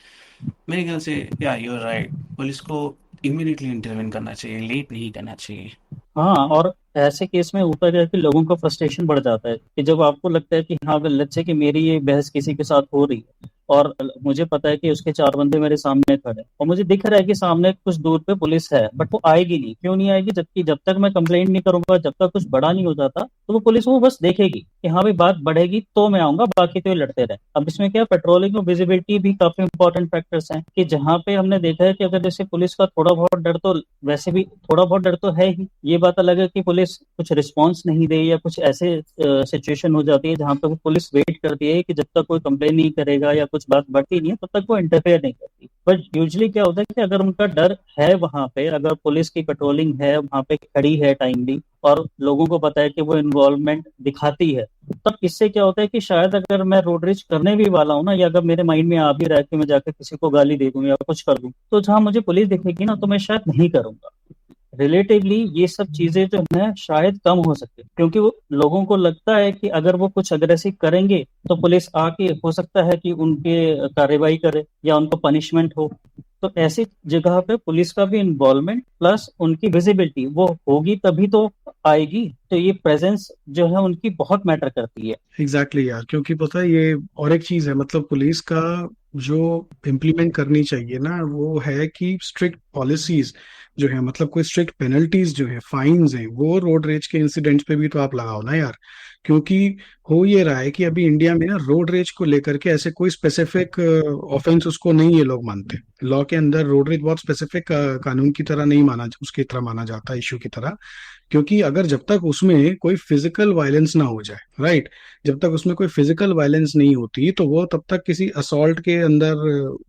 मेरे ख्याल से या यू आर राइट, पुलिस को इमीडिएटली इंटरवेन करना चाहिए, लेट नहीं करना चाहिए। हाँ, और ऐसे केस में होता क्या है कि लोगों का फ्रस्ट्रेशन बढ़ जाता है कि जब आपको लगता है कि हाँ, अगर लेट्स से कि मेरी ये बहस किसी के साथ हो रही है और मुझे पता है कि उसके चार बंदे मेरे सामने खड़े हैं और मुझे दिख रहा है कि सामने कुछ दूर पे पुलिस है, बट वो आएगी नहीं। क्यों नहीं आएगी? जबकि जब तक मैं कंप्लेंट नहीं करूंगा, जब तक कुछ बड़ा नहीं हो जाता, तो वो पुलिस वो बस देखेगी कि हाँ भाई बात बढ़ेगी तो मैं आऊंगा, बाकी तो ये लड़ते रहे। अब इसमें क्या, पेट्रोलिंग और विजिबिलिटी भी काफी इंपॉर्टेंट फैक्टर्स हैं कि जहाँ पे हमने देखा है कि अगर जैसे पुलिस का थोड़ा बहुत डर तो वैसे भी थोड़ा बहुत डर तो है ही, ये बात अलग है कि पुलिस कुछ रिस्पॉन्स नहीं दे या कुछ ऐसे सिचुएशन हो जाती है जहां पे वो पुलिस वेट करती है कि जब तक कोई कंप्लेन नहीं करेगा या कुछ बात बढ़ती नहीं है तब तक वो इंटरफेयर नहीं करती। बट यूजुअली क्या होता है कि अगर उनका डर है वहां पे, अगर पुलिस की पेट्रोलिंग है वहां पे खड़ी है टाइमली और लोगों को पता है कि वो इन्वॉल्वमेंट दिखाती है, तब इससे क्या होता है कि शायद अगर मैं रोड रेज करने भी वाला हूँ ना, या अगर मेरे माइंड में आ भी रहा है कि मैं जाकर किसी को गाली दे दूं या कुछ कर दूं, तो जहां मुझे पुलिस दिखेगी ना तो मैं शायद नहीं करूंगा। रिलेटिवली ये सब चीजें जो है शायद कम हो सकती है, क्योंकि वो लोगों को लगता है कि अगर वो कुछ अग्रेसिव करेंगे तो पुलिस आके हो सकता है कि उनके कार्रवाई करे या उनको पनिशमेंट हो। तो ऐसी जगह पे पुलिस का भी इन्वॉल्वमेंट प्लस उनकी विजिबिलिटी वो होगी तभी तो आएगी। तो ये प्रेजेंस जो है उनकी बहुत मैटर करती है। एग्जैक्टली यार, क्योंकि पता है ये और एक चीज है, मतलब पुलिस का जो इम्प्लीमेंट करनी चाहिए ना, वो है कि स्ट्रिक्ट पॉलिसीज जो है, मतलब कोई स्ट्रिक्ट पेनल्टीज जो है, फाइन्स हैं, वो रोड रेज के इंसिडेंट्स पे भी तो आप लगाओ ना यार। क्योंकि हो ये रहा है कि अभी इंडिया में ना रोड रेज को लेकर के ऐसे कोई स्पेसिफिक ऑफेंस उसको नहीं ये लोग मानते। लॉ के अंदर रोड रेज बहुत स्पेसिफिक कानून की तरह नहीं माना, उसकी तरह माना जाता है, इश्यू की तरह। क्योंकि अगर जब तक उसमें कोई फिजिकल वायलेंस ना हो जाए, राइट, जब तक उसमें कोई फिजिकल वायलेंस नहीं होती, तो वो तब तक किसी असॉल्ट के अंदर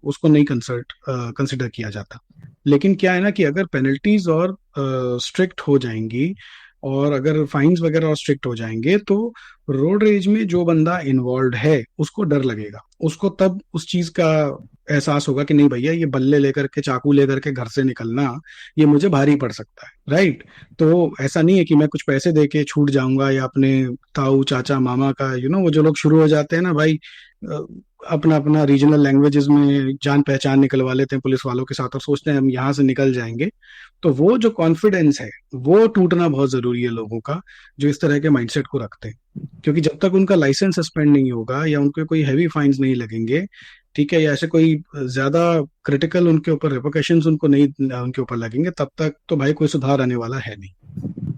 उसको नहीं कंसिडर किया जाता। लेकिन क्या है ना कि अगर पेनल्टीज और स्ट्रिक्ट हो जाएंगी, और अगर फाइन्स वगैरह और स्ट्रिक्ट हो जाएंगे, तो रोड रेज में जो बंदा इन्वॉल्व है उसको डर लगेगा, उसको तब उस चीज का एहसास होगा कि नहीं भैया, ये बल्ले लेकर के, चाकू लेकर के घर से निकलना, ये मुझे भारी पड़ सकता है, राइट। तो ऐसा नहीं है कि मैं कुछ पैसे दे के छूट जाऊंगा, या अपने ताऊ चाचा मामा का, वो जो लोग शुरू हो जाते हैं ना भाई, अ, अपना अपना रीजनल लैंग्वेजेस में जान पहचान निकलवा लेते हैं पुलिस वालों के साथ, और सोचते हैं हम यहाँ से निकल जाएंगे। तो वो जो कॉन्फिडेंस है, वो टूटना बहुत जरूरी है लोगों का, जो इस तरह के माइंडसेट को रखते हैं। क्योंकि जब तक उनका लाइसेंस सस्पेंड नहीं होगा, या उनके कोई हैवी फाइन्स नहीं लगेंगे, ठीक है, या ऐसे कोई ज्यादा क्रिटिकल उनके ऊपर रिपोर्केशंस उनको नहीं उनके ऊपर लगेंगे, तब तक तो भाई कोई सुधार आने वाला है नहीं।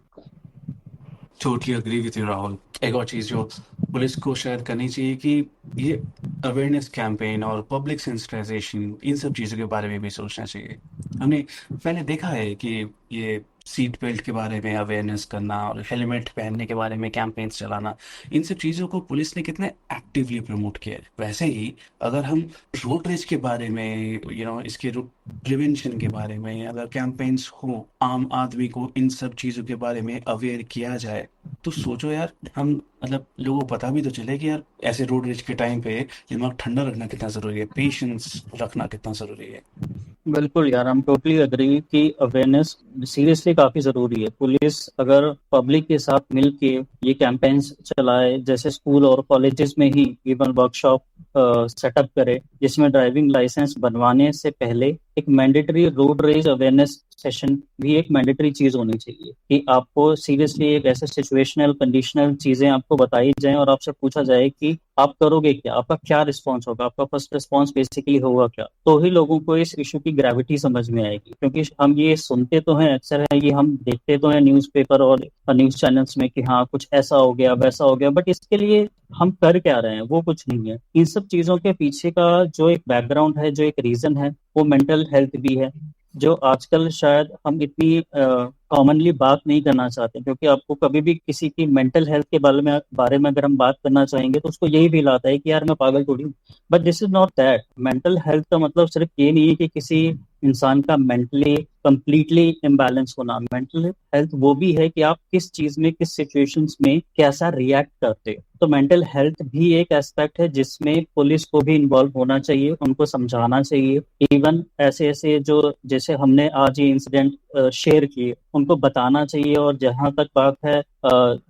Totally agree with you Rahul. एक और चीज जो पुलिस को शायद करनी चाहिए कि ये अवेयरनेस कैंपेन और पब्लिक सेंसिटाइजेशन इन सब चीज़ों के बारे में भी सोचना चाहिए। हमने पहले देखा है कि ये सीट बेल्ट के बारे में अवेयरनेस करना और हेलमेट पहनने के बारे में कैंपेन्स चलाना, इन सब चीज़ों को पुलिस ने कितने एक्टिवली प्रमोट किया है। वैसे ही अगर हम रोड रेज के बारे में, इसके प्रिवेंशन के बारे में अगर कैंपेन्स हो, आम आदमी को इन सब चीज़ों के बारे में अवेयर किया जाए, तो सोचो यार, हम मतलब लोगों को पता भी तो चले कि यार ऐसे रोड रेज के टाइम पे दिमाग ठंडा रखना कितना ज़रूरी है, पेशेंस रखना कितना ज़रूरी है। बिल्कुल यार, हम टोटली अग्री कि अवेयरनेस सीरियसली काफी जरूरी है। पुलिस अगर पब्लिक के साथ मिलके ये कैंपेन्स चलाए, जैसे स्कूल और कॉलेजेस में ही इवन वर्कशॉप सेटअप करे, जिसमें ड्राइविंग लाइसेंस बनवाने से पहले एक mandatory road rage awareness session भी एक मैंडेटरी चीज होनी चाहिए, कि आपको सीरियसली एक ऐसे सिचुएशनल कंडीशनल चीजें आपको बताई जाएं और आपसे पूछा जाए कि आप करोगे क्या, आपका क्या रिस्पॉन्स होगा, आपका फर्स्ट रिस्पॉन्स बेसिकली होगा क्या। तो ही लोगों को इस इशू की ग्रेविटी समझ में आएगी। क्योंकि हम ये सुनते तो हैं, अक्सर है ये हम देखते तो हैं न्यूज़पेपर और न्यूज चैनल्स में कि हाँ कुछ ऐसा हो गया वैसा हो गया, बट इसके लिए हम कर क्या रहे हैं वो कुछ नहीं है। इन सब चीजों के पीछे का जो एक बैकग्राउंड है, जो एक रीजन है, वो मेंटल हेल्थ भी है, जो आजकल शायद हम इतनी कॉमनली बात नहीं करना चाहते। क्योंकि आपको कभी भी किसी की मेंटल हेल्थ के बारे में अगर हम बात करना चाहेंगे तो उसको यही फील आता है कि यार मैं पागल थोड़ी हूँ। But this is not that. Mental health का मतलब सिर्फ ये नहीं है कि किसी इंसान का मेंटली कंप्लीटली इम्बैलेंस होना। मेंटल हेल्थ वो भी है कि आप किस चीज में, किस सिचुएशंस में कैसा रिएक्ट करते हो। तो मेंटल हेल्थ भी एक एस्पेक्ट है जिसमें पुलिस को भी इन्वॉल्व होना चाहिए, उनको समझाना चाहिए। इवन ऐसे ऐसे जो जैसे हमने आज ये इंसिडेंट शेयर किए, उनको बताना चाहिए। और जहां तक बात है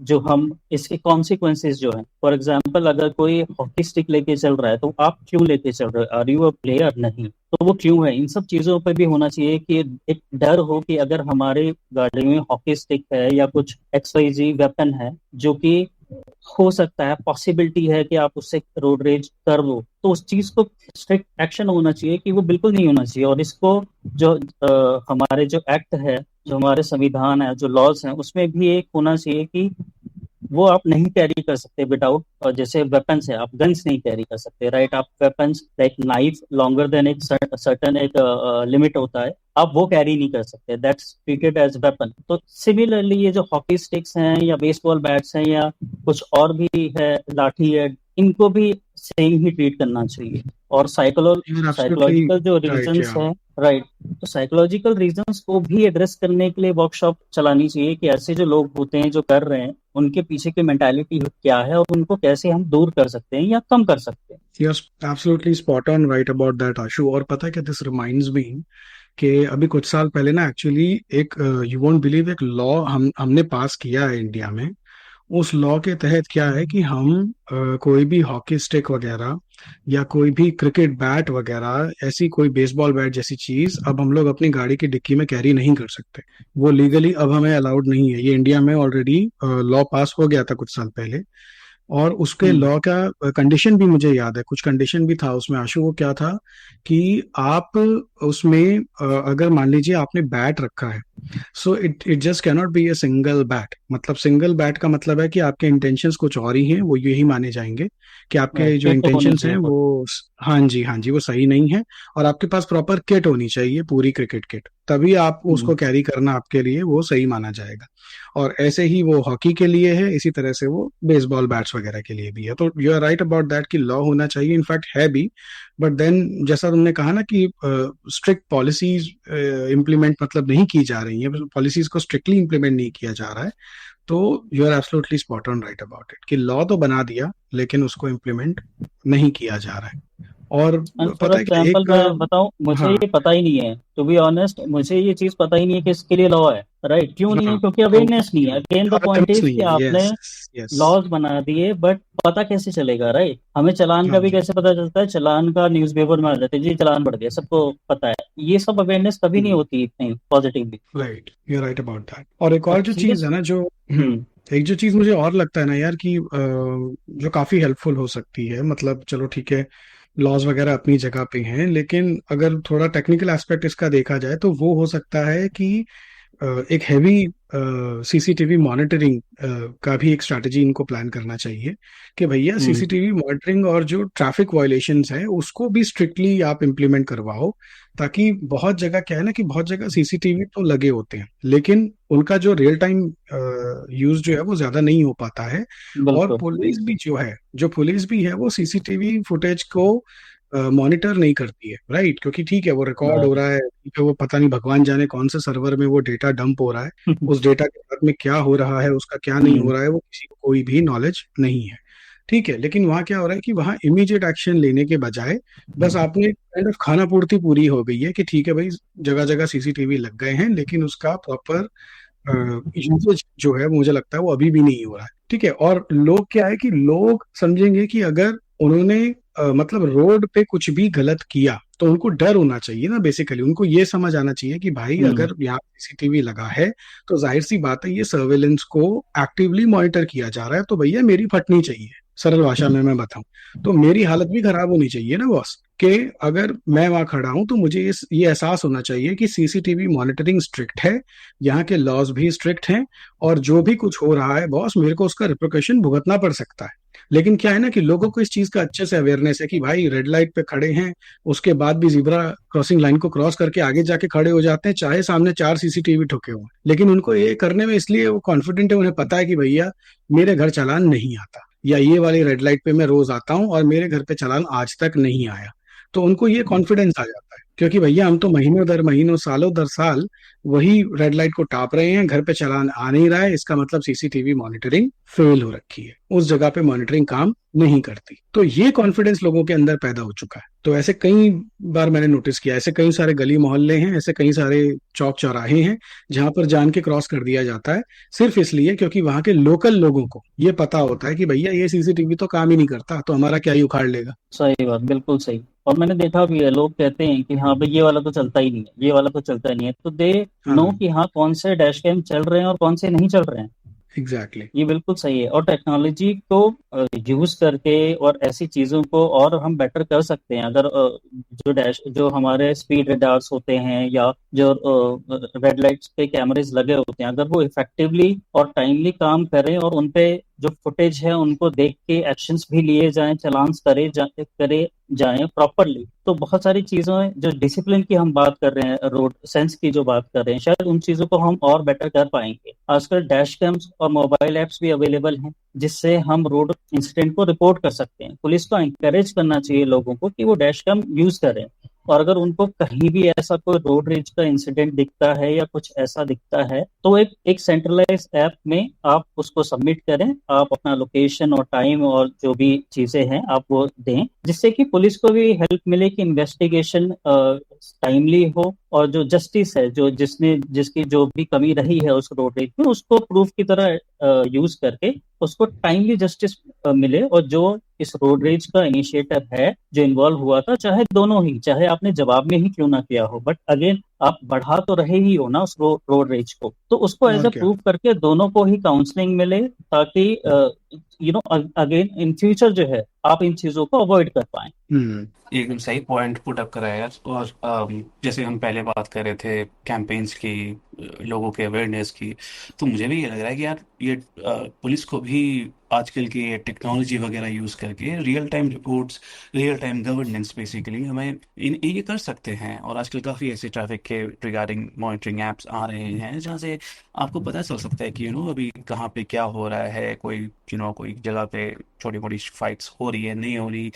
जो हम इसके कॉन्सिक्वेंसेस जो हैं, फॉर एग्जांपल अगर कोई हॉकी स्टिक लेके चल रहा है तो आप क्यों लेके चल रहे हो, आर यू अ प्लेयर, नहीं तो वो क्यों है। इन सब चीजों पर भी होना चाहिए कि एक डर हो कि अगर हमारे गाड़ी में हॉकी स्टिक है या कुछ XYZ वेपन है जो कि हो सकता है, पॉसिबिलिटी है कि आप उससे रोड रेज कर लो, तो उस चीज को स्ट्रिक्ट एक्शन होना चाहिए कि वो बिल्कुल नहीं होना चाहिए। और इसको जो हमारे जो एक्ट है, जो हमारे संविधान है, जो लॉज हैं, उसमें भी एक होना चाहिए कि वो आप नहीं कैरी कर सकते विदाउट, और जैसे वेपन्स है, आप गन्स नहीं कैरी कर सकते, राइट। आप weapons like knife longer than एक सर्टन एक लिमिट होता है, आप वो कैरी नहीं कर सकते, दैट्स ट्रीटेड एज वेपन। तो सिमिलरली ये जो हॉकी स्टिक्स हैं या बेसबॉल बैट्स हैं या कुछ और भी है, लाठी है, इनको भी सेम ही ट्रीट करना चाहिए। और You're absolutely साइकोलॉजिकल जो right, रीजंस yeah. है, राइट, तो साइकोलॉजिकल रीजंस को भी एड्रेस करने के लिए वर्कशॉप चलानी चाहिए कि ऐसे जो लोग होते हैं जो कर रहे हैं, उनके पीछे की मेंटालिटी क्या है और उनको कैसे हम दूर कर सकते हैं या कम कर सकते हैं। You're absolutely spot on right about that, आशु। और पता है क्या, दिस रिमाइंड्स मी कि अभी कुछ साल पहले ना एक्चुअली एक यू वोंट बिलीव, एक लॉ हमने पास किया है इंडिया में। उस लॉ के तहत क्या है कि हम कोई भी हॉकी स्टिक वगैरह या कोई भी क्रिकेट बैट वगैरह, ऐसी कोई बेसबॉल बैट जैसी चीज अब हम लोग अपनी गाड़ी की डिक्की में कैरी नहीं कर सकते। वो लीगली अब हमें अलाउड नहीं है। ये इंडिया में ऑलरेडी लॉ पास हो गया था कुछ साल पहले। और उसके हम्म। लॉ का कंडीशन भी मुझे याद है, कुछ कंडीशन भी था उसमें आशु। वो क्या था कि आप उसमें अगर मान लीजिए आपने बैट रखा है, so it it just cannot be a single bat. मतलब सिंगल बैट का मतलब है कि आपके इंटेंशंस कुछ और ही हैं, वो यही माने जाएंगे कि आपके जो किट होनी इंटेंशंस हैं चाहिए खुद। वो हाँ जी हाँ जी वो सही नहीं है। और आपके पास प्रॉपर किट होनी चाहिए, पूरी क्रिकेट किट, तभी आप हम्म। उसको कैरी करना आपके लिए वो सही माना जाएगा। और ऐसे ही वो हॉकी के लिए है, इसी तरह से वो बेसबॉल बैट्स वगैरह के लिए भी है। तो you are right about that कि लॉ होना चाहिए, इनफैक्ट है भी। बट देन जैसा तुमने कहा ना कि स्ट्रिक्ट पॉलिसीज इम्प्लीमेंट मतलब नहीं की जा रही है, पॉलिसीज को स्ट्रिक्टली इम्प्लीमेंट नहीं किया जा रहा है, तो you are absolutely spot on right about it कि लॉ तो बना दिया लेकिन उसको इम्प्लीमेंट नहीं किया जा रहा है। और फॉर पता है क्या, एग्जाम्पल एक मैं बताऊं, मुझे हाँ ये पता ही नहीं है, टू बी ऑनेस्ट, मुझे ये चीज पता ही नहीं है कि इसके लिए लॉ है, राइट। क्यों नहीं है? हाँ क्योंकि अवेयरनेस नहीं है। Again the point awareness is नहीं कि है, आपने यस यस। लॉज बना दिए, बट पता कैसे चलेगा, राइट। हमें चालान हाँ का भी जी। कैसे पता चलता है? चालान का न्यूज़पेपर में आ जाता है जी, चालान बढ़ गया, सबको पता है। ये सब अवेयरनेस कभी नहीं होती इतनी positively. Right, you right about that. और एक और और जो चीज सीरियस। है ना, जो हम्म। एक जो चीज मुझे और लगता है ना यार कि जो काफी हेल्पफुल हो सकती है, मतलब चलो ठीक है, लॉज वगैरह अपनी जगह पे हैं, लेकिन अगर थोड़ा टेक्निकल एस्पेक्ट इसका देखा जाए तो वो हो सकता है कि एक हैवी सीसीटीवी मॉनिटरिंग का भी एक स्ट्रैटेजी इनको प्लान करना चाहिए कि भैया हम्म। सीसीटीवी मॉनिटरिंग और जो ट्रैफिक वायलेशंस है उसको भी स्ट्रिक्टली आप इम्प्लीमेंट करवाओ, ताकि बहुत जगह क्या है ना कि बहुत जगह सीसीटीवी तो लगे होते हैं लेकिन उनका जो रियल टाइम यूज जो है वो ज्यादा नहीं हो पाता है। और बिल्कुल। पुलिस भी जो है, जो पुलिस भी है वो सीसीटीवी फुटेज को मॉनिटर नहीं करती है, राइट? क्योंकि ठीक है वो रिकॉर्ड हो राइट। रहा है, ठीक है वो पता नहीं भगवान जाने कौन से सर्वर में वो डेटा डंप हो रहा है, उस डेटा के बाद में क्या हो रहा है उसका क्या नहीं हो हम्म। रहा है वो किसी को कोई भी नॉलेज नहीं है। ठीक है, लेकिन वहाँ क्या हो रहा है कि वहाँ इमीडिएट एक्शन लेने के बजाय बस आपने काइंड ऑफ खाना पूर्ति पूरी हो गई है कि ठीक है भाई जगह जगह सीसीटीवी लग गए हैं लेकिन उसका प्रॉपर यूसेज जो है मुझे लगता है वो अभी भी नहीं हो रहा है। ठीक है, और लोग क्या है कि लोग समझेंगे कि अगर उन्होंने मतलब रोड पे कुछ भी गलत किया तो उनको डर होना चाहिए ना, बेसिकली उनको ये समझ आना चाहिए कि भाई हम्म। अगर यहाँ सीसीटीवी लगा है तो जाहिर सी बात है ये सर्वेलेंस को एक्टिवली मॉनिटर किया जा रहा है, तो भैया मेरी फटनी चाहिए, सरल भाषा में मैं बताऊं तो मेरी हालत भी खराब होनी चाहिए ना बॉस, कि अगर मैं वहां खड़ा हूं तो मुझे ये एहसास होना चाहिए कि सीसीटीवी मॉनिटरिंग स्ट्रिक्ट है, यहाँ के लॉज भी स्ट्रिक्ट हैं, और जो भी कुछ हो रहा है बॉस मेरे को उसका रिप्रिकॉशन भुगतना पड़ सकता है। लेकिन क्या है ना कि लोगों को इस चीज का अच्छे से अवेयरनेस है कि भाई रेड लाइट पे खड़े हैं, उसके बाद भी जिब्रा क्रॉसिंग लाइन को क्रॉस करके आगे जाके खड़े हो जाते हैं चाहे सामने 4 सीसीटीवी ठोके हुए हैं। लेकिन उनको ये करने में इसलिए वो कॉन्फिडेंट है, उन्हें पता है कि भैया मेरे घर चालान नहीं आता, या ये वाली रेड लाइट पे मैं रोज आता हूँ और मेरे घर पे चालान आज तक नहीं आया। तो उनको ये कॉन्फिडेंस आ जाता है क्योंकि भैया हम तो महीनों दर महीनों सालों दर साल वही रेड लाइट को टाप रहे हैं, घर पे चालान आ नहीं रहा है, इसका मतलब सीसीटीवी मॉनिटरिंग फेल हो रखी है, उस जगह पे मॉनिटरिंग काम नहीं करती। तो ये कॉन्फिडेंस लोगों के अंदर पैदा हो चुका है। तो ऐसे कई बार मैंने नोटिस किया, ऐसे कई सारे गली मोहल्ले हैं, ऐसे कई सारे चौक चौराहे हैं जहां पर जान के क्रॉस कर दिया जाता है, सिर्फ इसलिए क्योंकि वहां के लोकल लोगों को ये पता होता है कि भैया ये सीसीटीवी तो काम ही नहीं करता तो हमारा क्या ही उखाड़ लेगा। सही बात, बिल्कुल सही। और मैंने देखा भी है, लोग कहते हैं कि हाँ भाई ये वाला तो चलता ही नहीं है, ये वाला तो चलता ही नहीं है, तो दे नो हाँ, कि हाँ कौन से डैश कैम चल रहे हैं और कौन से नहीं चल रहे हैं। एग्जैक्टली। ये बिल्कुल सही है। और टेक्नोलॉजी को यूज करके और ऐसी चीजों को और हम बेटर कर सकते हैं, अगर जो हमारे स्पीड रडार्स होते हैं या जो रेड लाइट्स पे कैमरेज लगे होते हैं, अगर वो इफेक्टिवली और टाइमली काम करें और उनपे जो फुटेज है उनको देख के एक्शंस भी लिए जाएं, चालान्स करे जाएं प्रॉपरली, तो बहुत सारी चीजें जो डिसिप्लिन की हम बात कर रहे हैं, रोड सेंस की जो बात कर रहे हैं, शायद उन चीजों को हम और बेटर कर पाएंगे। आजकल डैश कैम्स और मोबाइल ऐप्स भी अवेलेबल हैं जिससे हम रोड इंसिडेंट को रिपोर्ट कर सकते हैं। पुलिस को एंकरेज करना चाहिए लोगों को कि वो डैश कैम यूज करें, और अगर उनको कहीं भी ऐसा कोई रोड रेज का इंसिडेंट दिखता है या कुछ ऐसा दिखता है तो एक सेंट्रलाइज ऐप में आप उसको सबमिट करें, आप अपना लोकेशन और टाइम और जो भी चीजें हैं आप वो दें, जिससे कि पुलिस को भी हेल्प मिले कि इन्वेस्टिगेशन टाइमली हो, और जो जस्टिस है, जो जिसकी जो भी कमी रही है उस रोड रेज में, उसको प्रूफ की तरह यूज करके उसको टाइमली जस्टिस मिले। और जो इस रोड रेज का इनिशिएटर है जो इन्वॉल्व हुआ था, चाहे दोनों ही, चाहे आपने जवाब में ही क्यों ना किया हो, बट अगेन आप बढ़ा तो रहे ही हो ना उस रोड रेज को, तो उसको एज और अ क्या। प्रूफ करके दोनों को ही काउंसलिंग मिले, ताकि अगेन इन फ्यूचर जो है आप इन चीजों को अवॉइड कर पाए। हम्म। एकदम सही पॉइंट पुट अप करा है यार। और जैसे हम पहले बात कर रहे थे कैंपेन्स की, लोगों के अवेयरनेस की, तो मुझे भी ये लग रहा है कि यार ये पुलिस को भी आजकल की ये टेक्नोलॉजी वगैरह यूज़ करके real time reports, real time governance basically हमें ये कर सकते हैं। और आजकल काफ़ी ऐसे ट्रैफिक के रिगार्डिंग मॉनिटरिंग एप्स आ रहे हैं जहाँ से आपको पता चल सकता है कि अभी कहाँ पे क्या हो रहा है, कोई कोई जगह पे छोटी मोटी फाइट्स हो रही है नहीं हो रही,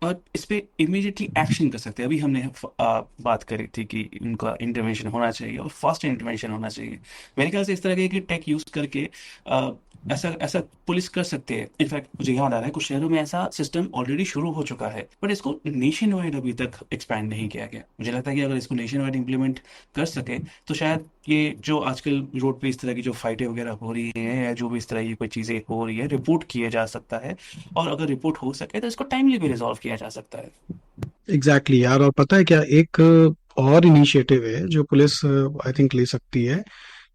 और इस पे इमीडिएटली एक्शन कर सकते हैं। अभी हमने बात करी थी कि उनका इंटरवेंशन होना चाहिए और फास्ट इंटरवेंशन होना चाहिए। मेरे ख्याल से इस तरह के टेक यूज करके अ, ऐसा ऐसा पुलिस कर सकते हैं। इनफैक्ट मुझे याद आ रहा है कुछ शहरों में ऐसा सिस्टम ऑलरेडी शुरू हो चुका है, बट इसको नेशन वाइड अभी तक एक्सपैंड नहीं किया गया। मुझे लगता है कि अगर इसको नेशन वाइड इम्प्लीमेंट कर सके तो शायद ये जो आजकल रोड पे इस तरह की जो फाइटें वगैरह हो रही है या जो भी इस तरह की कोई चीज़ें हो रही है, रिपोर्ट किया जा सकता है, और अगर रिपोर्ट हो सके तो इसको टाइमली भी रिजॉल्व किया जा सकता है। एग्जैक्टली exactly यार, और पता है क्या, एक और इनिशिएटिव है जो पुलिस आई थिंक ले सकती है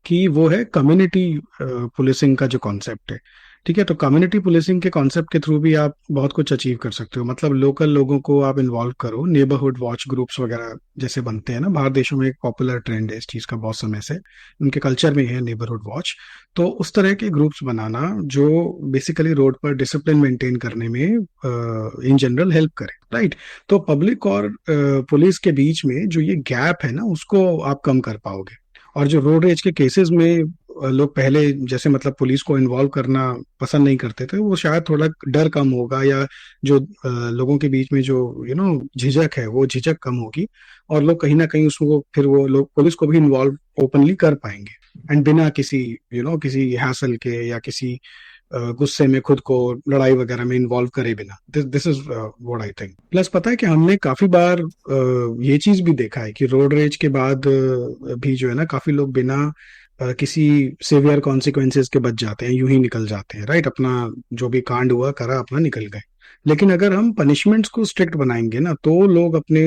कि वो है कम्युनिटी पुलिसिंग का जो कॉन्सेप्ट है। ठीक है, तो कम्युनिटी पुलिसिंग के कॉन्सेप्ट के थ्रू भी आप बहुत कुछ अचीव कर सकते हो। मतलब लोकल लोगों को आप इन्वॉल्व करो, नेबरहुड वॉच ग्रुप्स वगैरह जैसे बनते हैं ना, बाहर देशों में एक पॉपुलर ट्रेंड है इस चीज का बहुत समय से, उनके कल्चर में है नेबरहुड वॉच। तो उस तरह के ग्रुप्स बनाना जो बेसिकली रोड पर डिसिप्लिन मेंटेन करने में इन जनरल हेल्प करे, राइट। तो पब्लिक और पुलिस के बीच में जो ये गैप है ना, उसको आप कम कर पाओगे। और जो रोड रेज के केसेस में लोग पहले जैसे मतलब पुलिस को इन्वॉल्व करना पसंद नहीं करते थे, वो शायद थोड़ा डर कम होगा, या जो लोगों के बीच में जो झिझक है वो झिझक कम होगी, और लोग कहीं ना कहीं उसको फिर वो लोग पुलिस को भी इन्वॉल्व ओपनली कर पाएंगे, एंड बिना किसी किसी हैसल के या किसी गुस्से में खुद को लड़ाई वगैरह में इन्वॉल्व करे बिना। This is what I think. Plus पता है कि हमने काफी बार ये चीज भी देखा है कि रोड रेज के बाद भी जो है ना, काफी लोग बिना किसी सिवियर कॉन्सिक्वेंसेस के बच जाते हैं, यूं ही निकल जाते हैं, राइट। अपना जो भी कांड हुआ करा, अपना निकल गए। लेकिन अगर हम पनिशमेंट्स को स्ट्रिक्ट बनाएंगे ना, तो लोग अपने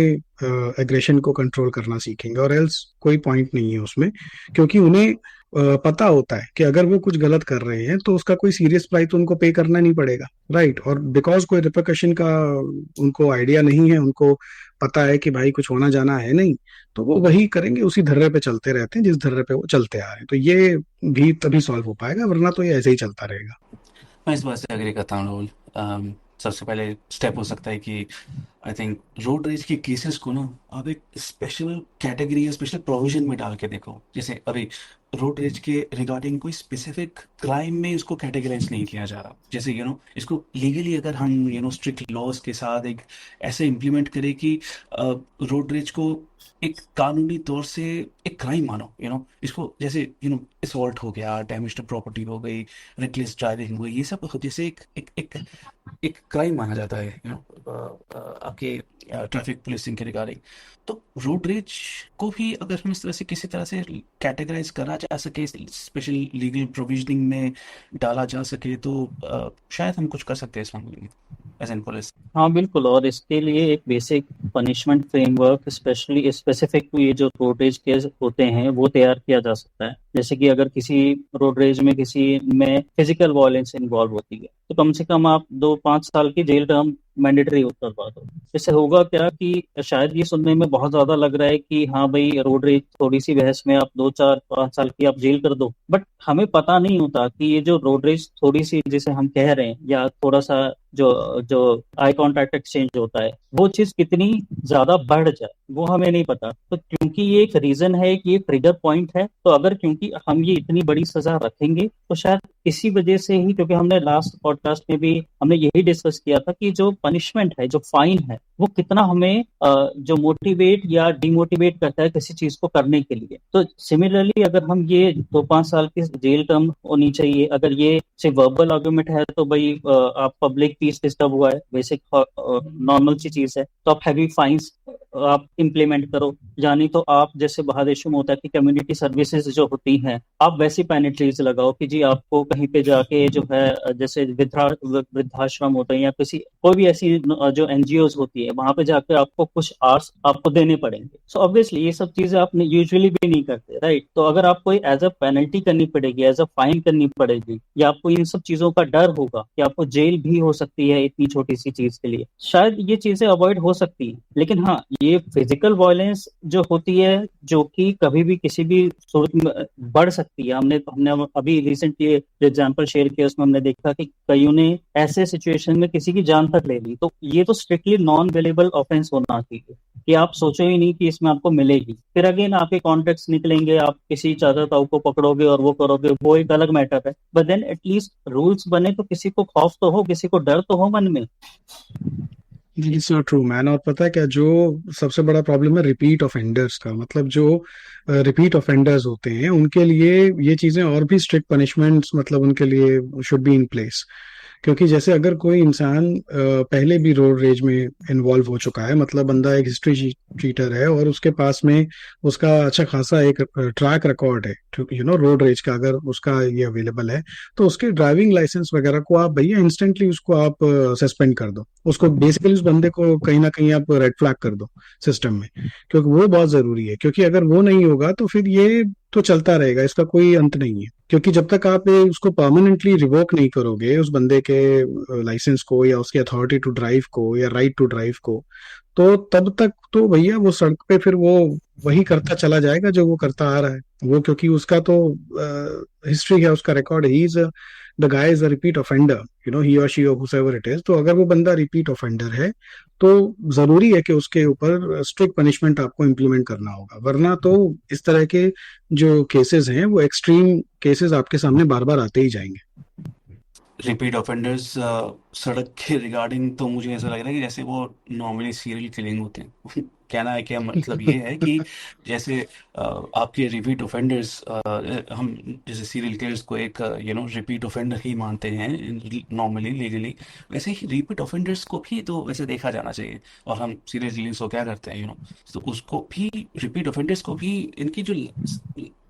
एग्रेशन को कंट्रोल करना सीखेंगे, और एल्स कोई पॉइंट नहीं है उसमें, क्योंकि उन्हें पता होता है कि अगर वो कुछ गलत कर रहे हैं तो उसका कोई सीरियस प्राइस उनको पे करना नहीं पड़ेगा, राइट। और बिकॉज कोई रिpercussion का उनको आइडिया नहीं है, उनको पता है कि भाई कुछ होना जाना है नहीं, तो वो वही करेंगे, उसी धर्रे पे चलते रहते हैं जिस धर्रे पे वो चलते आ रहे हैं। तो ये भी तभी सॉल्व हो पाएगा, वरना तो ये ऐसे ही चलता रहेगा। मैं इस बात से एग्री करता हूँ राहुल। सबसे पहले स्टेप हो सकता है कि आई थिंक रोड रेज के केसेस को ना आप एक स्पेशल कैटेगरी या स्पेशल प्रोविजन में डाल के देखो। जैसे अभी रोड रेज के रिगार्डिंग कोई स्पेसिफिक क्राइम में इसको कैटेगराइज नहीं किया जा रहा। जैसे इसको लीगली अगर हम स्ट्रिक्ट लॉज के साथ एक ऐसे इम्प्लीमेंट करें कि रोड रेज को एक कानूनी तौर से एक क्राइम मानो। इसको जैसे असॉल्ट हो गया, डैमेज टू प्रॉपर्टी हो गई, रेकलेस ड्राइविंग हो गई, ये सब जैसे एक क्राइम माना जाता है आपके ट्रैफिक पुलिसिंग के रिगार्डिंग। तो रोड रेज को भी अगर हम इस तरह से किसी तरह से कैटेगराइज करा जा सके, स्पेशल लीगल प्रोविजनिंग में डाला जा सके, तो शायद हम कुछ कर सकते हैं इस मामले में एज एन पुलिस। हाँ बिल्कुल, और इसके लिए एक basic punishment framework specially specific to ये जो रोड रेज केस होते हैं वो तैयार किया जा सकता है। जैसे कि अगर किसी रोड रेज में किसी में फिजिकल वायलेंस इन्वॉल्व होती है तो कम से कम आप 2-5 साल की जेल टर्म मैंडेटरी करवा दो। इससे होगा क्या कि शायद ये सुनने में बहुत ज्यादा लग रहा है कि हाँ भाई रोड रेज थोड़ी सी बहस में आप 2-4-5 साल की आप जेल कर दो, बट हमें पता नहीं होता कि ये जो रोड रेज थोड़ी सी जिसे हम कह रहे हैं या थोड़ा सा जो जो आई कांटेक्ट एक्सचेंज होता है वो चीज कितनी ज्यादा बढ़ जाए वो हमें नहीं पता। तो क्योंकि ये एक रीजन है कि ये ट्रिगर पॉइंट है, तो अगर क्योंकि हम ये इतनी बड़ी सजा रखेंगे तो शायद इसी वजह से ही, क्योंकि हमने लास्ट पॉडकास्ट में भी हमने यही डिस्कस किया था कि जो पनिशमेंट है, जो फाइन है, वो कितना हमें जो मोटिवेट या डिमोटिवेट करता है किसी चीज को करने के लिए। तो सिमिलरली अगर हम ये 2-5 साल की जेल टर्म होनी चाहिए, अगर ये सिर्फ वर्बल आर्गुमेंट है तो भाई आप पब्लिक पीस डिस्टर्ब हुआ है, बेसिक नॉर्मल सी चीज है, तो आप हैवी फाइन्स आप इम्प्लीमेंट करो। यानी तो आप जैसे बाहर देशों में होता है कि कम्युनिटी सर्विसेज जो होती हैं आप वैसी पेनल्टीज लगाओ कि जी आपको कहीं पे जाके जो है जैसे वृद्धाश्रम होते हैं या किसी कोई भी ऐसी जो एनजीओ होती है वहां पे जाके आपको कुछ आवर्स आपको देने पड़ेंगे। सो ऑब्वियसली ये सब चीजें आप यूजुअली भी नहीं करते, राइट। तो अगर आपको एज अ पेनल्टी करनी पड़ेगी, एज अ फाइन करनी पड़ेगी, या आपको इन सब चीजों का डर होगा कि आपको जेल भी हो सकती है इतनी छोटी सी चीज के लिए, शायद ये चीजें अवॉइड हो सकती है। लेकिन हाँ, ये फिजिकल वायलेंस जो होती है जो कि कभी भी किसी भी सूरत में बढ़ सकती है, हमने अभी रिसेंटली एग्जांपल शेयर किया, उसमें हमने देखा कि कईयों ने ऐसे सिचुएशन में किसी की जान तक ले ली। तो ये तो स्ट्रिक्टली नॉन वेलेबल ऑफेंस होना चाहिए कि आप सोचो ही नहीं कि इसमें आपको मिलेगी। फिर अगेन आपके कॉन्टेक्स्ट निकलेंगे, आप किसी चादर ताऊ को पकड़ोगे और वो करोगे, वो एक अलग मैटर है। बट देन एटलीस्ट रूल्स बने तो किसी को खौफ तो हो, किसी को डर तो हो मन में। So true man. और पता है क्या, जो सबसे बड़ा प्रॉब्लम है रिपीट ऑफेंडर्स का, मतलब जो रिपीट ऑफेंडर्स होते हैं उनके लिए ये चीजें और भी स्ट्रिक्ट पनिशमेंट्स मतलब उनके लिए शुड बी इन प्लेस। क्योंकि जैसे अगर कोई इंसान पहले भी रोड रेज में इन्वॉल्व हो चुका है, मतलब बंदा एक हिस्ट्री चीटर है और उसके पास में उसका अच्छा खासा एक ट्रैक रिकॉर्ड है रोड रेज का, अगर उसका ये अवेलेबल है, तो उसके ड्राइविंग लाइसेंस वगैरह को आप भैया इंस्टेंटली उसको आप सस्पेंड कर दो। उसको बेसिकली उस बंदे को कहीं ना कहीं आप रेड फ्लैग कर दो सिस्टम में, क्योंकि वो बहुत जरूरी है। क्योंकि अगर वो नहीं होगा तो फिर ये तो चलता रहेगा, इसका कोई अंत नहीं है। क्योंकि जब तक आप उसको परमानेंटली रिवोक नहीं करोगे उस बंदे के लाइसेंस को या उसकी अथॉरिटी टू ड्राइव को या राइट टू ड्राइव को, तो तब तक तो भैया वो सड़क पे फिर वो वही करता चला जाएगा जो वो करता आ रहा है। वो क्योंकि उसका तो हिस्ट्री है, उसका record, he is the guy is a repeat offender, you know, he और शी और हुएवर इट इज। तो अगर वो बंदा रिपीट ऑफेंडर है तो जरूरी है कि उसके ऊपर स्ट्रिक्ट पनिशमेंट आपको इम्प्लीमेंट करना होगा, वरना तो इस तरह के जो केसेस हैं वो एक्सट्रीम केसेस आपके सामने बार बार आते ही जाएंगे। रिपीट ऑफेंडर्स सड़क के रिगार्डिंग तो मुझे ऐसा लग रहा है कि जैसे वो नॉर्मली सीरियल किलिंग होते हैं। कहना है क्या मतलब ये है कि जैसे आपके रिपीट ऑफेंडर्स, हम जैसे सीरियल किलर्स को एक रिपीट ऑफेंडर ही मानते हैं नॉर्मली लीगली, वैसे ही रिपीट ऑफेंडर्स को भी तो वैसे देखा जाना चाहिए। और हम सीरियल किलिंग्स को क्या करते हैं तो उसको भी, रिपीट ऑफेंडर्स को भी इनकी जो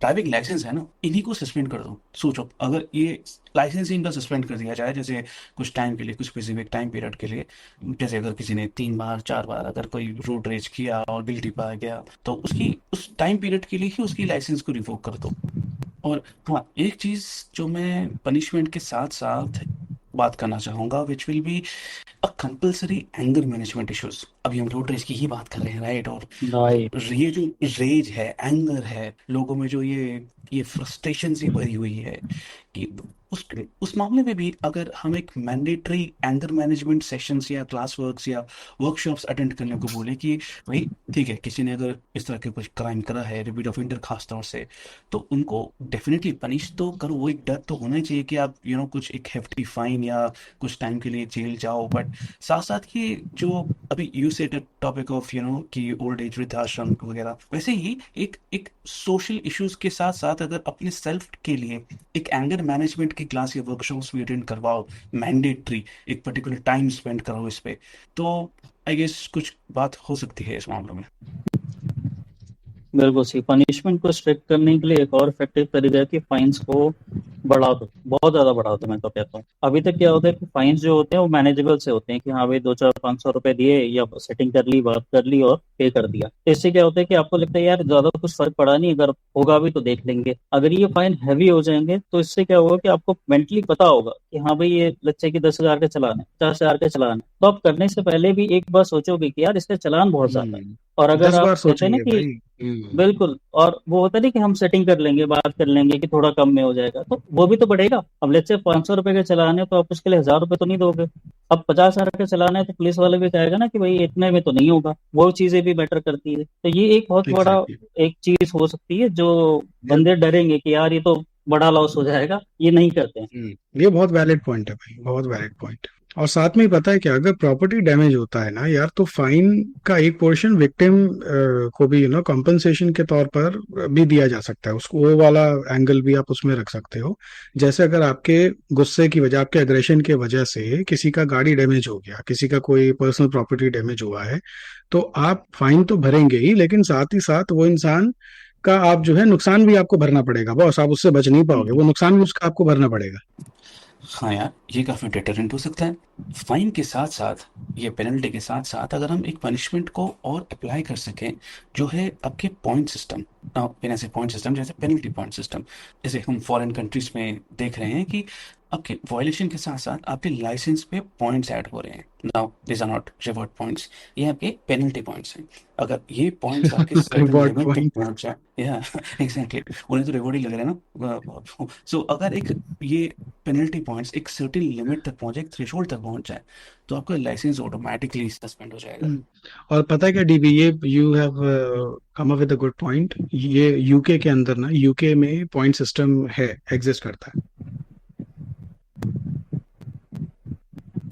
ड्राइविंग लाइसेंस है ना, इन्हीं को सस्पेंड कर दो। सोचो अगर ये लाइसेंस इनका सस्पेंड कर दिया जाए, जैसे कुछ टाइम के लिए, कुछ स्पेसिफिक टाइम पीरियड के लिए, जैसे अगर किसी ने 3 बार 4 बार अगर कोई रोड रेज किया और गिल्टी पाया गया, तो उसकी उस टाइम पीरियड के लिए ही उसकी लाइसेंस को रिवोक कर दो। और हाँ, एक चीज जो मैं पनिशमेंट के साथ साथ बात करना चाहूंगा, which will be a compulsory anger management issues. अभी हम रोड रेज की ही बात कर रहे हैं, राइट? और राइट। ये जो रेज है, एंगर है, लोगों में जो ये फ्रस्ट्रेशन सी भरी हुई है, कि उस मामले में भी अगर हम एक मैंडेटरी एंगर मैनेजमेंट सेशंस या क्लास वर्क्स या वर्कशॉप्स अटेंड करने को बोले कि भाई ठीक है, किसी ने अगर इस तरह के कुछ क्राइम करा है, रिपीट ऑफेंडर खास तौर से, तो उनको डेफिनेटली पनिश तो करो। वो एक डर तो होना ही चाहिए कि आप कुछ एक हेफ्टी फाइन या कुछ टाइम के लिए जेल जाओ। बट साथ साथ ये जो अभी यू सेड टॉपिक ऑफ कि ओल्ड एज वृद्धाश्रम वगैरह, वैसे ही एक सोशल इश्यूज के साथ साथ अगर अपने सेल्फ के लिए एक एंगर मैनेजमेंट की क्लास या वर्कशॉप्स भी अटेंड करवाओ, मैंडेटरी एक पर्टिकुलर टाइम स्पेंड करो इस पे, तो आई गेस कुछ बात हो सकती है इस मामले में। बिल्कुल सही। पनिशमेंट को स्ट्रिक्ट करने के लिए एक और इफेक्टिव तरीका है कि फाइन्स को बढ़ा दो, बहुत ज्यादा बढ़ा दो। मैं तो कहता हूँ अभी तक क्या होता है कि फाइन्स जो होते हैं वो मैनेजेबल से होते हैं कि हाँ भाई 200-400-500 रुपए दिए या सेटिंग कर ली, बात कर ली और पे कर दिया। तो इससे क्या होता है कि आपको लगता है यार ज्यादा कुछ फर्क पड़ा नहीं, अगर होगा भी तो देख लेंगे। अगर ये फाइन हैवी हो जाएंगे तो इससे क्या होगा कि आपको मेंटली पता होगा कि हाँ भाई ये बच्चे की 10,000 का चलान है, 50,000 का चलान है, तो आप करने से पहले भी एक बार सोचोगे कि यार इसका चलान बहुत ज्यादा है। और अगर 10 बार आप कहते हैं ना सोचेंगे कि भाई। बिल्कुल, और वो होता नहीं कि हम सेटिंग कर लेंगे, बात कर लेंगे कि थोड़ा कम में हो जाएगा, तो वो भी तो बढ़ेगा। अब लेट्स से 500 रुपए का चलान है तो आप उसके लिए 1,000 रुपए तो नहीं दोगे। अब 50,000 का चलान है तो पुलिस वाले भी कहेगा ना कि भाई इतने में तो नहीं होगा। वो चीजें भी बेटर करती है। तो ये एक बहुत बड़ा एग्जैक्टली। एक चीज हो सकती है जो बंदे डरेंगे कि यार ये तो बड़ा लॉस हो जाएगा, ये नहीं करते हैं। ये बहुत वैलिड पॉइंट है भाई, बहुत वैलिड पॉइंट। और साथ में ही पता है क्या, अगर प्रॉपर्टी डैमेज होता है ना यार, तो फाइन का एक पोर्शन विक्टिम को भी कॉम्पनसेशन के तौर पर भी दिया जा सकता है। उसको वो वाला एंगल भी आप उसमें रख सकते हो। जैसे अगर आपके गुस्से की वजह, आपके अग्रेशन की वजह से किसी का गाड़ी डैमेज हो गया, किसी का कोई पर्सनल प्रॉपर्टी डैमेज हुआ है, तो आप फाइन तो भरेंगे ही, लेकिन साथ ही साथ वो इंसान का आप जो है नुकसान भी आपको भरना पड़ेगा बॉस। आप उससे बच नहीं पाओगे, वो नुकसान भी उसका आपको भरना पड़ेगा। हाँ यार, ये काफी डिटरेंट हो सकता है। फाइन के साथ साथ, ये पेनल्टी के साथ साथ, अगर हम एक पनिशमेंट को और अप्लाई कर सकें, जो है आपके पॉइंट सिस्टम, ऐसे पॉइंट सिस्टम जैसे पेनल्टी पॉइंट सिस्टम, जैसे हम फॉरेन कंट्रीज में देख रहे हैं कि आपके वॉयलेशन के साथ साथ आपके लाइसेंस पे पॉइंट्स ऐड हो रहे हैं। Now this are not reward points, ये आपके पेनल्टी पॉइंट्स हैं। अगर ये पॉइंट्स आपके सर्टेन रिवॉर्ड लिमिट तक पॉइंट। पहुंच जाए, या एग्जैक्टली, उन्हें तो रिवॉर्ड ही लग रहा है ना। सो अगर एक ये पेनल्टी पॉइंट्स एक सर्टेन लिमिट तक पहुंचे, एक थ्रेशोल्ड तक पहुंच जाए, तो आपका लाइसेंस ऑटोमेटिकली सस्पेंड हो जाएगा। और पता है क्या डीबी, ये you have come up with a good point. ये यूके के अंदर ना, यूके में पॉइंट सिस्टम है, एग्जिस्ट करता है।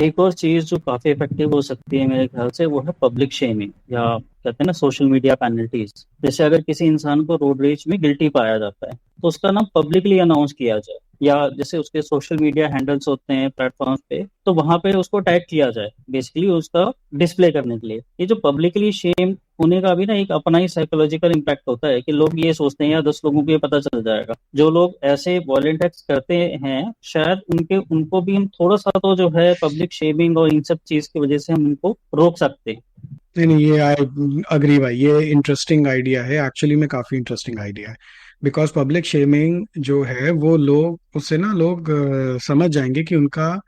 एक और चीज जो काफी इफेक्टिव हो सकती है मेरे ख्याल से, वो है पब्लिक शेमिंग, या कहते हैं ना सोशल मीडिया पेनल्टीज। जैसे अगर किसी इंसान को रोड रेज में गिल्टी पाया जाता है तो उसका नाम पब्लिकली अनाउंस किया जाए, या जैसे उसके सोशल मीडिया हैंडल्स होते हैं प्लेटफॉर्म पे, तो वहां पे उसको टैग किया जाए, बेसिकली उसका डिस्प्ले करने के लिए। ये जो पब्लिकली शेम होने का भी ना एक अपना ही साइकोलॉजिकल इम्पैक्ट होता है कि लोग ये सोचते हैं यार 10 लोगों को ये पता चल जाएगा। जो लोग ऐसे वॉयलेंट एक्ट्स करते हैं शायद उनको भी हम थोड़ा सा तो जो है पब्लिक शेमिंग और इन सब चीज की वजह से हम उनको रोक सकते हैं। नहीं नहीं, ये आई अग्री भाई, ये इंटरेस्टिंग आइडिया है, एक्चुअली में काफी इंटरेस्टिंग आइडिया है। बिकॉज पब्लिक शेमिंग जो है वो लोग उससे ना लोग समझ जाएंगे कि उनका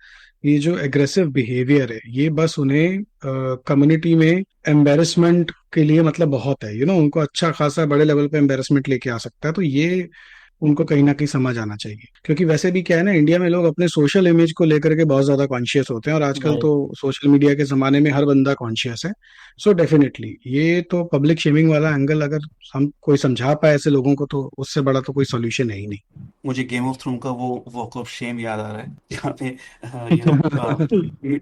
ये जो एग्रेसिव बिहेवियर है ये बस उन्हें कम्युनिटी में एम्बेरसमेंट के लिए मतलब बहुत है, उनको अच्छा खासा बड़े लेवल पे एम्बेरसमेंट लेके आ सकता है। तो ये उनको कहीं ना कहीं समझ आना चाहिए, क्योंकि वैसे भी क्या है ना, इंडिया में लोग अपने सोशल इमेज को लेकर के बहुत ज्यादा कॉन्शियस होते हैं, और आजकल राइट। तो सोशल मीडिया के जमाने में हर बंदा कॉन्शियस है। सो डेफिनेटली ये तो पब्लिक शेमिंग वाला एंगल अगर हम कोई समझा पाए ऐसे लोगों को, तो उससे बड़ा तो कोई सोल्यूशन है ही मुझे गेम ऑफ थ्रोन का वो वॉक ऑफ शेम याद आ रहा है जहाँ पे नहीं।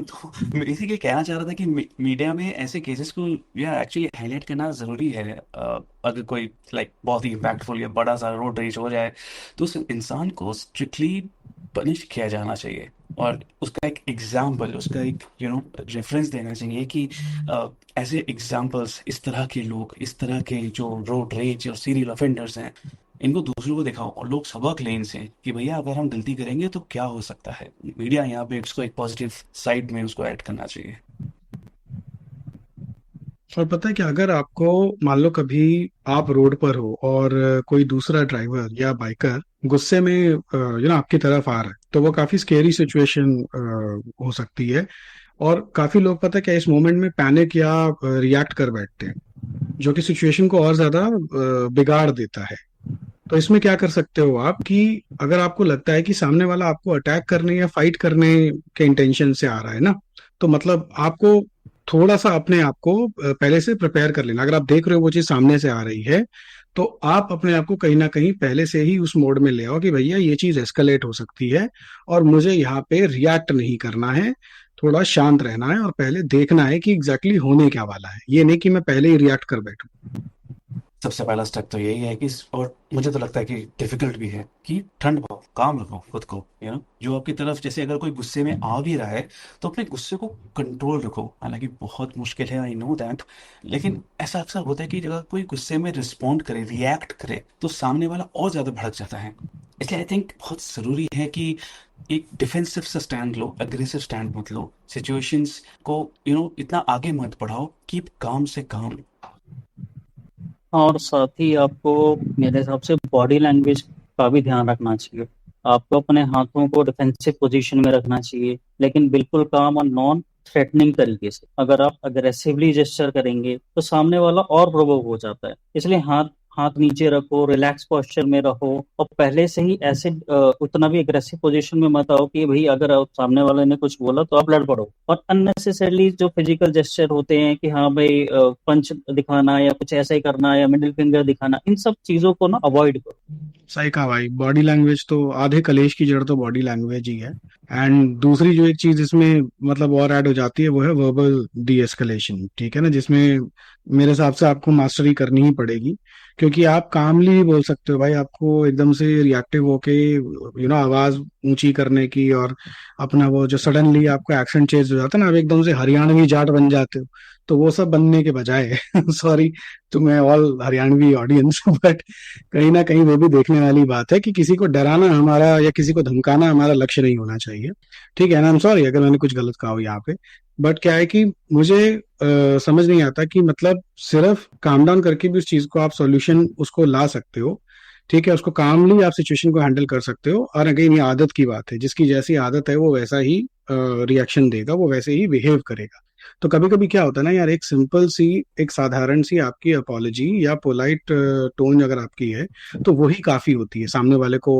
तो मैं इसीलिए कहना चाह रहा था कि मीडिया में ऐसे केसेस को या एक्चुअली हाईलाइट करना ज़रूरी है। अगर कोई लाइक बहुत ही इम्पैक्टफुल या बड़ा सा रोड रेज हो जाए तो उस इंसान को स्ट्रिक्टली पनिश किया जाना चाहिए, और उसका एक एग्जाम्पल, उसका एक रेफरेंस देना चाहिए कि ऐसे एग्जाम्पल्स, इस तरह के लोग, इस तरह के जो रोड रेज और सीरियल ऑफेंडर्स हैं, इनको दूसरों को दिखाओ और लोग सबक लें इनसे कि भैया अगर हम गलती करेंगे तो क्या हो सकता है। मीडिया यहाँ पे इसको एक पॉजिटिव साइड में उसको ऐड करना चाहिए। और पता है कि अगर आपको मान लो कभी आप रोड पर हो और कोई दूसरा ड्राइवर या बाइकर गुस्से में आपकी तरफ आ रहा है, तो वो काफी स्केरी सिचुएशन हो सकती है। और काफी लोग पता है क्या इस मोमेंट में पैनिक या रिएक्ट कर बैठते हैं, जो कि सिचुएशन को और ज्यादा बिगाड़ देता है। तो इसमें क्या कर सकते हो आप कि अगर आपको लगता है कि सामने वाला आपको अटैक करने या फाइट करने के इंटेंशन से आ रहा है ना, तो मतलब आपको थोड़ा सा अपने आप को पहले से प्रिपेयर कर लेना। अगर आप देख रहे हो वो चीज सामने से आ रही है, तो आप अपने आप को कहीं ना कहीं पहले से ही उस मोड में ले आओ कि भैया ये चीज एस्केलेट हो सकती है, और मुझे यहाँ पे रिएक्ट नहीं करना है, थोड़ा शांत रहना है और पहले देखना है कि एग्जैक्टली होने क्या वाला है। ये नहीं कि मैं पहले ही रिएक्ट कर बैठूं। सबसे पहला स्टेप तो यही है कि और मुझे तो लगता है कि डिफिकल्ट भी है कि ठंड पाओ, काम रखो खुद को, जो आपकी तरफ, जैसे अगर कोई गुस्से में आ भी रहा है तो अपने गुस्से को कंट्रोल रखो। हालांकि बहुत मुश्किल है, आई नो दैट, लेकिन ऐसा अक्सर होता है कि अगर कोई गुस्से में रिस्पॉन्ड करे, रिएक्ट करे, तो सामने वाला और ज्यादा भड़क जाता है। इसलिए आई थिंक बहुत जरूरी है कि एक डिफेंसिव सा स्टैंड लो, अग्रेसिव स्टैंड मत लो, सिचुएशंस को इतना आगे मत बढ़ाओ, कीप काम से काम। और साथ ही आपको मेरे हिसाब से बॉडी लैंग्वेज का भी ध्यान रखना चाहिए। आपको अपने हाथों को डिफेंसिव पोजीशन में रखना चाहिए, लेकिन बिल्कुल काम और नॉन थ्रेटनिंग तरीके से। अगर आप अग्रेसिवली जेस्चर करेंगे तो सामने वाला और प्रोवोक हो जाता है। इसलिए हाथ हाथ नीचे रखो, रिलैक्स पोस्चर में रहो, और पहले से ही ऐसे उतना भी अग्रेसिव पोजीशन में मत आओ कि भाई अगर सामने वाले ने कुछ बोला तो आप लड़ पड़ो। और अननेसेसरली जो फिजिकल जेस्चर होते हैं कि हाँ भाई पंच दिखाना या कुछ ऐसा ही करना या मिडिल फिंगर दिखाना, इन सब चीजों को ना अवॉइड करो। सही कहा भाई, बॉडी लैंग्वेज तो आधे कलेश की जड़ तो बॉडी लैंग्वेज ही है। एंड दूसरी जो एक चीज इसमें मतलब और ऐड हो जाती है वो है वर्बल डी एस्केलेशन, ठीक है ना, जिसमें मेरे हिसाब से आपको मास्टरी करनी ही पड़ेगी। क्योंकि आप कामली बोल सकते हो भाई, आपको एकदम से रिएक्टिव होके आवाज ऊंची करने की, और अपना वो जो सडनली आपका एक्सेंट चेंज हो जाता है ना, आप एकदम से हरियाणवी जाट बन जाते हो, तो वो सब बनने के बजाय sorry to my all Haryanvi audience, but कहीं ना कहीं वो भी देखने वाली बात है कि किसी को डराना हमारा या किसी को धमकाना हमारा लक्ष्य नहीं होना चाहिए। ठीक है ना, आई एम सॉरी अगर मैंने कुछ गलत कहा हो यहाँ पे। बट क्या है कि मुझे समझ नहीं आता कि मतलब सिर्फ काम डाउन करके भी उस चीज को आप सॉल्यूशन उसको ला सकते हो। ठीक है, उसको कामली आप सिचुएशन को हैंडल कर सकते हो, और अगेन ये आदत की बात है, जिसकी जैसी आदत है वो वैसा ही रिएक्शन देगा, वो वैसे ही बिहेव करेगा। तो कभी कभी क्या होता है ना यार, एक सिंपल सी, एक साधारण सी आपकी अपॉलजी या पोलाइट टोन अगर आपकी है, तो वही काफी होती है सामने वाले को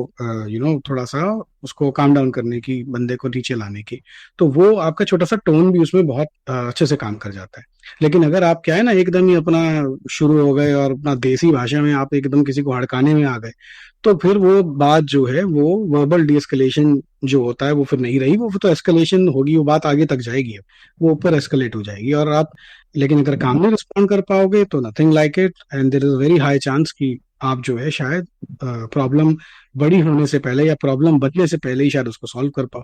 थोड़ा सा उसको काम डाउन करने की, बंदे को नीचे लाने की। तो वो आपका छोटा सा टोन भी उसमें बहुत अच्छे से काम कर जाता है। लेकिन अगर आप क्या है ना एकदम ही अपना शुरू हो गए और अपना देसी भाषा में आप एकदम किसी को हड़काने में आ गए, तो फिर वो बात जो है वो वर्बल डीएस्केलेशन जो होता है वो फिर नहीं रही, वो फिर तो एस्केलेशन होगी, वो बात आगे तक जाएगी, वो ऊपर एस्केलेट हो जाएगी। और आप लेकिन अगर काम में रिस्पॉन्ड कर पाओगे तो nothing like it, and there is very high chance कि आप जो है शायद प्रॉब्लम बड़ी होने से पहले या प्रॉब्लम बनने से पहले ही शायद उसको सॉल्व कर पाओ।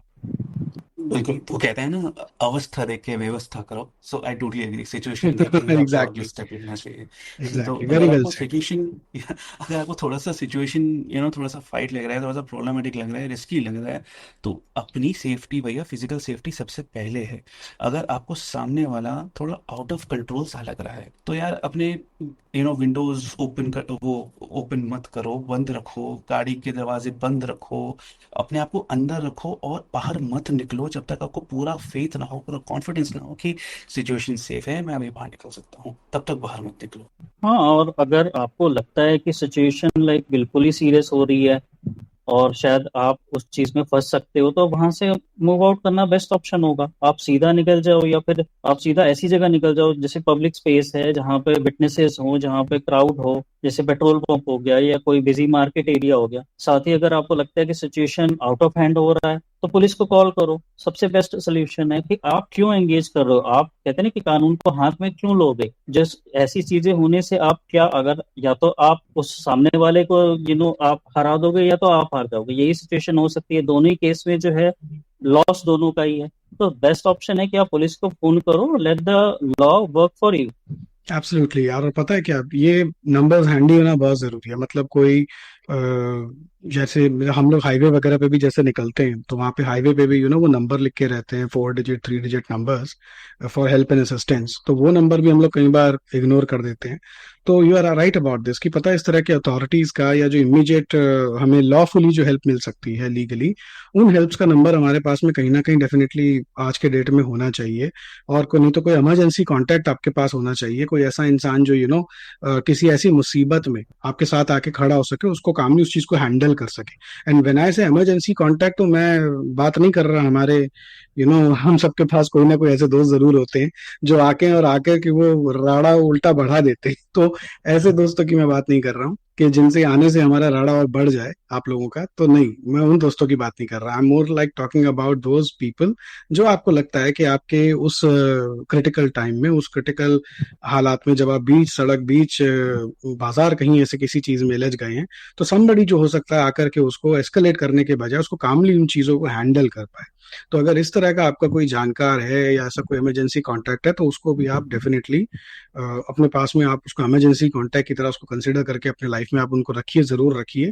बिल्कुल, वो कहते हैं ना, अवस्था देख के व्यवस्था करो। सो आई टोटली एग्री, सिचुएशन देख के ही आपको आगे एग्जैक्टली, स्टेप लेना चाहिए। तो एग्जैक्टली, वेरी अगर वेल आपको सेड। सिचुएशन अगर आपको थोड़ा सा सिचुएशन थोड़ा सा फाइट लग रहा है, थोड़ा सा प्रॉब्लमेटिक लग रहा है, रिस्की लग रहा है, तो अपनी सेफ्टी भैया, फिजिकल सेफ्टी सबसे पहले है। अगर आपको सामने वाला थोड़ा आउट ऑफ कंट्रोल सा लग रहा है तो यार अपने विंडोज ओपन कर, वो ओपन मत करो, बंद रखो, गाड़ी के दरवाजे बंद रखो, अपने आप को अंदर रखो और बाहर मत निकलो जब तक आपको पूरा फेथ ना हो, पूरा कॉन्फिडेंस ना हो कि सिचुएशन सेफ है, मैं अभी बाहर निकल सकता हूँ, तब तक बाहर मत निकलो। हाँ, और अगर आपको लगता है कि सिचुएशन लाइक बिल्कुल ही सीरियस हो रही है और शायद आप उस चीज में फंस सकते हो, तो वहां से मूव आउट करना बेस्ट ऑप्शन होगा। आप सीधा निकल जाओ, या फिर आप सीधा ऐसी जगह निकल जाओ जैसे पब्लिक स्पेस है, जहाँ पे विटनेसेस हो, जहाँ पे क्राउड हो, जैसे पेट्रोल पंप हो गया या कोई बिजी मार्केट एरिया हो गया। साथ ही अगर आपको लगता है कि सिचुएशन आउट ऑफ हैंड हो रहा है, तो पुलिस को कॉल करो। सबसे बेस्ट सोल्यूशन है कि आप क्यों एंगेज कर रहे हो, आप कहते हैं ना कि कानून को हाथ में क्यों लोगे। जस्ट ऐसी चीजें होने से आप क्या, अगर या तो आप उस सामने वाले को आप हरा दोगे, या तो आप हार जाओगे, यही सिचुएशन हो सकती है। दोनों ही केस में जो है लॉस दोनों का ही है। तो बेस्ट ऑप्शन है कि आप पुलिस को फोन करो, let the law work for you. Absolutely यार। और पता है क्या, ये नंबर्स हैंडी होना बहुत जरूरी है। मतलब कोई जैसे हम लोग हाईवे वगैरह पे भी जैसे निकलते हैं, तो वहाँ पे हाईवे पे भी वो नंबर लिख के रहते हैं, 4 digit 3 digit numbers for help and assistance. तो वो नंबर भी हम लोग कई बार इग्नोर कर देते हैं। तो you are right about this कि पता है इस तरह के अथॉरिटीज का या जो इमीडिएट हमें लॉफुली जो हेल्प मिल सकती है लीगली, उन हेल्प्स का नंबर हमारे पास में कहीं ना कहीं डेफिनेटली आज के डेट में होना चाहिए। और कोई नहीं तो कोई इमरजेंसी कांटेक्ट आपके पास होना चाहिए, कोई ऐसा इंसान जो किसी ऐसी मुसीबत में आपके साथ आके खड़ा हो सके, उसको कामली उस चीज को हैंडल कर सके। एंड व्हेन आई से इमरजेंसी कांटेक्ट, तो मैं बात नहीं कर रहा हमारे हम सबके पास कोई ना कोई ऐसे दोस्त जरूर होते हैं जो आके और आके कि वो राड़ा उल्टा बढ़ा देते हैं। तो ऐसे दोस्तों की मैं बात नहीं कर रहा हूँ कि जिनसे आने से हमारा राड़ा और बढ़ जाए आप लोगों का, तो नहीं, मैं उन दोस्तों की बात नहीं कर रहा। I am more like talking about those people जो आपको लगता है कि आपके उस क्रिटिकल टाइम में, उस क्रिटिकल हालात में, जब आप बीच सड़क, बीच बाजार कहीं ऐसे किसी चीज में उलझ गए हैं, तो समबड़ी जो हो सकता है आकर के उसको एस्केलेट करने के बजाय उसको कामली उन चीजों को हैंडल कर पाए। तो अगर इस तरह का आपका कोई जानकार है या ऐसा कोई इमरजेंसी कॉन्टैक्ट है, तो उसको भी आप डेफिनेटली अपने पास में, आप उसको इमरजेंसी कॉन्टैक्ट की तरह उसको कंसिडर करके अपने लाइफ में आप उनको रखिए, जरूर रखिए।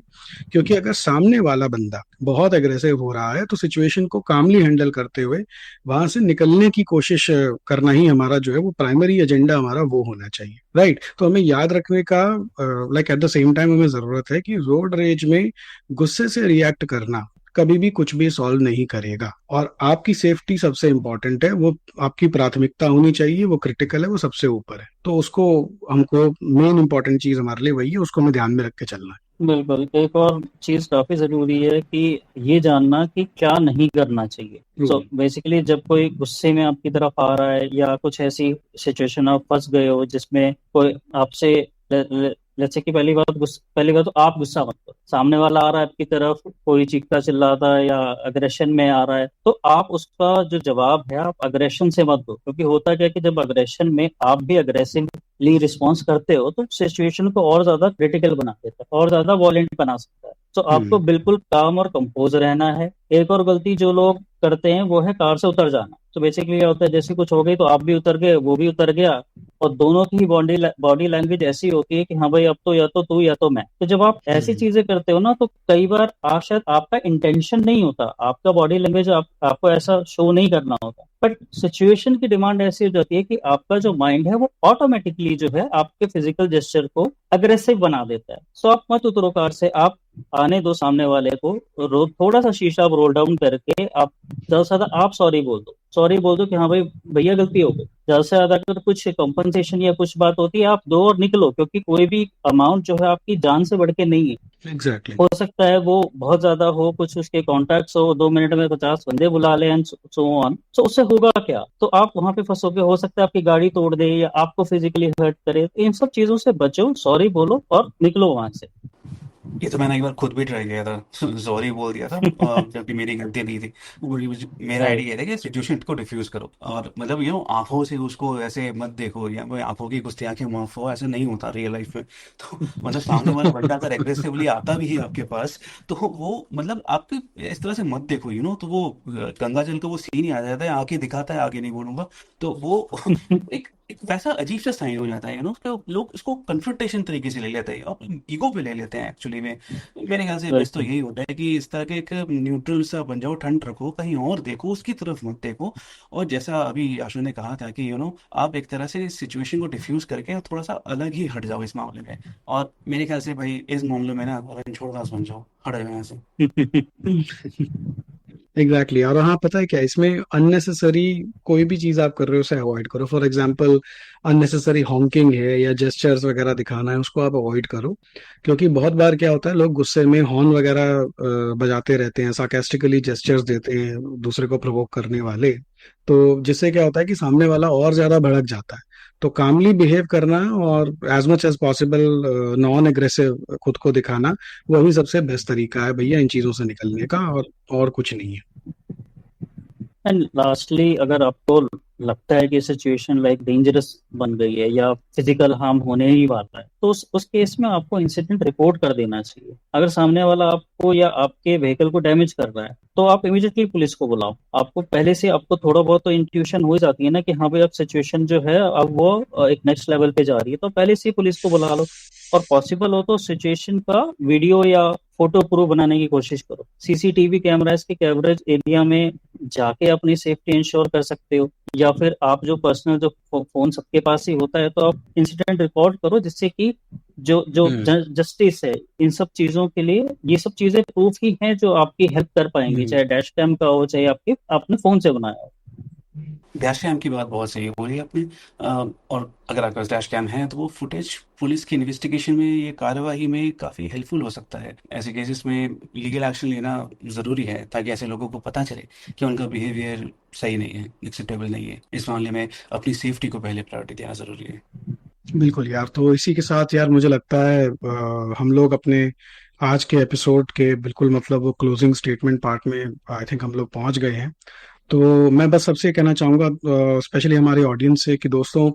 क्योंकि अगर सामने वाला बंदा बहुत एग्रेसिव हो रहा है, तो सिचुएशन को कामली हैंडल करते हुए वहां से निकलने की कोशिश करना ही हमारा जो है वो प्राइमरी एजेंडा हमारा वो होना चाहिए। राइट। तो हमें याद रखने का, like at the same time हमें जरूरत है कि रोड रेज में गुस्से से रिएक्ट करना कभी भी कुछ भी सॉल्व नहीं करेगा। और आपकी सेफ्टी सबसे इंपॉर्टेंट है, वो आपकी प्राथमिकता होनी चाहिए, वो क्रिटिकल है, वो सबसे ऊपर है। तो उसको, हमको मेन इंपॉर्टेंट चीज हमारे लिए वही है, उसको हमें ध्यान में रख के चलना है। बिल्कुल, एक और चीज काफी जरूरी है कि ये जानना कि क्या नहीं करना चाहिए। सो बेसिकली जब कोई गुस्से में आपकी तरफ आ रहा है, या कुछ ऐसी सिचुएशन आप फंस गए हो जिसमें कोई आपसे, जैसे कि पहली बात तो आप गुस्सा मत करो। सामने वाला आ रहा है आपकी तरफ, कोई चीखता चिल्लाता है या अग्रेशन में आ रहा है, तो आप उसका जो जवाब है आप अग्रेशन से मत दो। क्योंकि होता क्या है कि जब अग्रेशन में आप भी अग्रेसिवली रिस्पॉन्स करते हो, तो सिचुएशन को और ज्यादा क्रिटिकल बना देता है, और ज्यादा वॉलेंट बना सकता है। तो आपको बिल्कुल काम और कंपोज रहना है। एक और गलती जो लोग करते हैं वो है कार से उतर जाना। तो बेसिकली क्या होता है, जैसे कुछ हो गई तो आप भी उतर गए, वो भी उतर गया, और दोनों की ही बॉडी लैंग्वेज ऐसी होती है कि हाँ भाई अब तो या तो तू या तो मैं। तो जब आप ऐसी चीजें करते हो ना, तो कई बार शायद आपका इंटेंशन नहीं होता, आपका बॉडी लैंग्वेज आपको ऐसा शो नहीं करना होता, बट सिचुएशन की डिमांड ऐसी हो जाती है कि आपका जो माइंड है वो ऑटोमेटिकली जो है आपके फिजिकल जेस्चर को अग्रेसिव बना देता है। सो आप मत उतरो कार से, आप आने दो सामने वाले को, थोड़ा सा शीशा आप रोल डाउन करके आप ज्यादा से ज्यादा आप सॉरी बोल दो कि हाँ भाई भैया गलती हो गई। ज्यादा से ज्यादा अगर कुछ कंपनसेशन या कुछ बात होती है, आप दो और निकलो, क्योंकि कोई भी अमाउंट जो है आपकी जान से बढ़ के नहीं है। एग्जैक्टली। हो सकता है वो बहुत ज्यादा हो, कुछ उसके कॉन्टैक्ट्स हो, 2 मिनट में 50 बंदे बुला ले, एंड सो ऑन। तो उससे होगा क्या, तो आप वहां पे फंसोगे, हो सकता है आपकी गाड़ी तोड़ दे या आपको फिजिकली हर्ट करे। इन सब चीजों से बचो, सॉरी बोलो और निकलो वहां से। ये तो मैंने एक बार खुद भी ट्राई किया था। सॉरी बोल दिया था, जबकि मेरी गलती नहीं थी। मेरा राइट। आइडिया ये था कि सिचुएशन को डिफ्यूज करो, और मतलब आंखों से उसको ऐसे मत देखो, या कोई आंखों की गुस्से आंखें माफ हो, ऐसा नहीं होता रियल लाइफ में। तो मतलब सामने वाला बंदा अगर एग्रेसिवली आता भी है आपके पास, तो वो मतलब आपके इस तरह से मत देखो, तो वो गंगा जल का वो सीन ही आ जाता है, आगे दिखाता है, आगे नहीं बोलूंगा। तो वो एक एक वैसा अजीब सा साइन हो जाता है, उसको लोग इसको कन्फ्रंटेशन तरीके से ले लेते हैं और ईगो पे ले लेते हैं एक्चुअली में। मेरे ख्याल से बस तो बिल्कुल। यही होता है कि इस तरह के एक न्यूट्रल सा बन जाओ, ठंड रखो, कहीं और देखो, उसकी तरफ मत देखो। और जैसा अभी आशु ने कहा था कि आप एक तरह से सिचुएशन को डिफ्यूज करके थोड़ा सा अलग ही हट जाओ इस मामले में। और मेरे ख्याल से भाई इस मामले में ना रणछोड़दास बन जाओ, हट जाओ यहाँ से। Exactly exactly। और हाँ, पता है क्या, इसमें अननेसेसरी कोई भी चीज आप कर रहे हो उसे अवॉइड करो। फॉर एग्जांपल, अननेसेसरी हॉकिंग है या जेस्चर्स वगैरह दिखाना है, उसको आप अवॉइड करो। क्योंकि बहुत बार क्या होता है, लोग गुस्से में हॉर्न वगैरह बजाते रहते हैं, सार्केस्टिकली जेस्चर्स देते हैं दूसरे को प्रोवोक करने वाले। तो जिससे क्या होता है कि सामने वाला और ज्यादा भड़क जाता है। तो कामली बिहेव करना और as much as possible non aggressive खुद को दिखाना, वही सबसे बेस्ट तरीका है भैया इन चीजों से निकलने का, और कुछ नहीं है। एंड लास्टली, अगर आपको लगता है कि सिचुएशन लाइक डेंजरस बन गई है या फिजिकल हार्म होने ही वाला है, तो उस केस में आपको इंसिडेंट रिपोर्ट कर देना चाहिए। अगर सामने वाला आपको या आपके व्हीकल को डैमेज कर रहा है तो आप इमीडिएटली पुलिस को बुलाओ। आपको पहले से आपको थोड़ा बहुत तो इंट्यूशन हो जाती है ना कि हाँ भाई अब सिचुएशन जो है अब वो एक नेक्स्ट लेवल पे जा रही है, तो पहले से ही पुलिस को बुला लो। और पॉसिबल हो तो सिचुएशन का वीडियो या फोटो प्रूफ बनाने की कोशिश करो। सीसीटीवी कैमरास के कवरेज एरिया में जाके अपनी सेफ्टी इंश्योर कर सकते हो, या फिर आप जो पर्सनल जो फोन सबके पास ही होता है तो आप इंसिडेंट रिकॉर्ड करो, जिससे कि जो जो हम्म। जस्टिस है इन सब चीजों के लिए, ये सब चीजें प्रूफ ही हैं जो आपकी हेल्प कर पाएंगी, चाहे डैश कैम का हो चाहे आपके अपने फोन से बनाया हो। डैश कैम की बात बहुत सही बोली आपने। और अगर आपके पास डैश कैम है तो वो फुटेज पुलिस की इन्वेस्टिगेशन में, ये कार्यवाही में काफ़ी हेल्पफुल हो सकता है। ऐसे केसेस में लीगल एक्शन लेना ज़रूरी है ताकि ऐसे लोगों को पता चले कि उनका बिहेवियर सही नहीं है, एक्सेप्टेबल नहीं है। इस मामले में अपनी सेफ्टी को पहले प्रायोरिटी देना ज़रूरी है। बिल्कुल यार, तो इसी के साथ यार मुझे लगता है हम लोग अपने आज के एपिसोड के बिल्कुल मतलब वो क्लोजिंग स्टेटमेंट पार्ट में आई थिंक हम लोग पहुंच गए हैं। तो मैं बस सबसे कहना चाहूंगा, स्पेशली हमारे ऑडियंस से, कि दोस्तों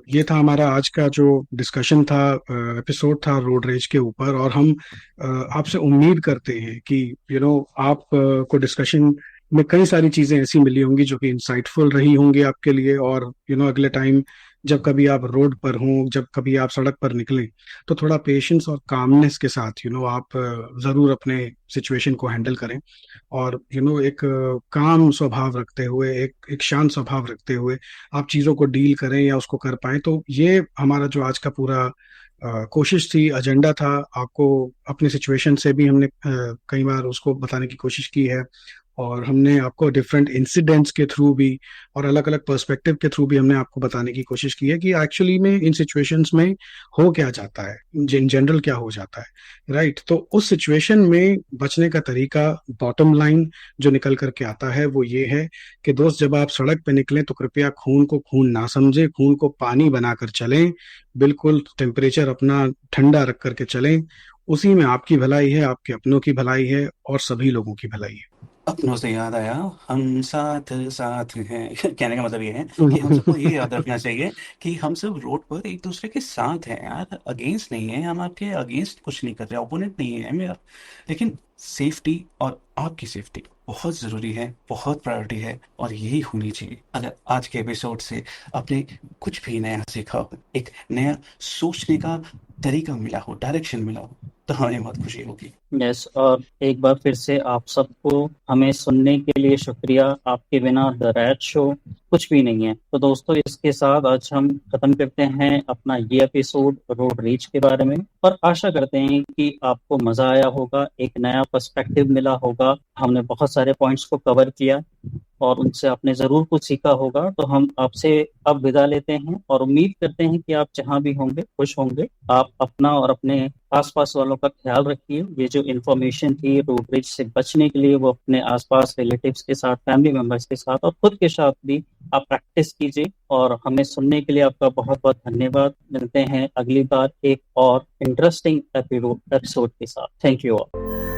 ये था हमारा आज का जो डिस्कशन था, एपिसोड था रोड रेज के ऊपर। और हम आपसे उम्मीद करते हैं कि आप को डिस्कशन में कई सारी चीजें ऐसी मिली होंगी जो कि इंसाइटफुल रही होंगी आपके लिए। और अगले टाइम जब कभी आप रोड पर हों, जब कभी आप सड़क पर निकलें, तो थोड़ा पेशेंस और कामनेस के साथ आप जरूर अपने सिचुएशन को हैंडल करें। और एक काम स्वभाव रखते हुए, एक शांत स्वभाव रखते हुए आप चीज़ों को डील करें या उसको कर पाएं। तो ये हमारा जो आज का पूरा कोशिश थी, एजेंडा था। आपको अपने सिचुएशन से भी हमने कई बार उसको बताने की कोशिश की है। और हमने आपको डिफरेंट इंसिडेंट्स के थ्रू भी और अलग अलग पर्सपेक्टिव के थ्रू भी हमने आपको बताने की कोशिश की है कि एक्चुअली में इन सिचुएशंस में हो क्या जाता है, इन जनरल क्या हो जाता है, राइट। तो उस सिचुएशन में बचने का तरीका, बॉटम लाइन जो निकल करके आता है वो ये है कि दोस्त, जब आप सड़क पे निकलें तो कृपया खून को खून ना समझें, खून को पानी बनाकर चलें। बिल्कुल टेम्परेचर अपना ठंडा रख करके चलें। उसी में आपकी भलाई है, आपके अपनों की भलाई है, और सभी लोगों की भलाई है। अपनों से याद आया, हम साथ साथ हैं। कहने का मतलब ये है कि हम सबको ये याद रखना चाहिए कि हम सब रोड पर एक दूसरे के साथ हैं यार, अगेंस्ट नहीं है। हम आपके अगेंस्ट कुछ नहीं कर रहे, ओपोनेंट नहीं है मेरा। लेकिन सेफ्टी और आपकी सेफ्टी बहुत ज़रूरी है, बहुत प्रायोरिटी है, और यही होनी चाहिए। अगर आज के एपिसोड से आपने कुछ भी नया सीखा हो, एक नया सोचने का तरीका मिला हो, डायरेक्शन मिला हो, तो हमें बहुत खुशी होगी। यस, और एक बार फिर से आप सबको हमें सुनने के लिए शुक्रिया। आपके बिना द रैट शो कुछ भी नहीं है। तो दोस्तों, इसके साथ आज हम खत्म करते हैं अपना ये एपिसोड रोड रीच के बारे में, और आशा करते हैं कि आपको मजा आया होगा, एक नया पर्सपेक्टिव मिला होगा। हमने बहुत सारे पॉइंट्स को कवर किया और उनसे आपने जरूर कुछ सीखा होगा। तो हम आपसे अब विदा लेते हैं और उम्मीद करते हैं कि आप जहां भी होंगे खुश होंगे। आप अपना और अपने आसपास वालों का ख्याल रखिए। ये जो इन्फॉर्मेशन थी रोड रेज से बचने के लिए, वो अपने आसपास रिलेटिव्स के साथ, फैमिली मेंबर्स के साथ और खुद के साथ भी आप प्रैक्टिस कीजिए। और हमें सुनने के लिए आपका बहुत बहुत धन्यवाद। मिलते हैं अगली बार एक और इंटरेस्टिंग एपिसोड के साथ। Thank you all.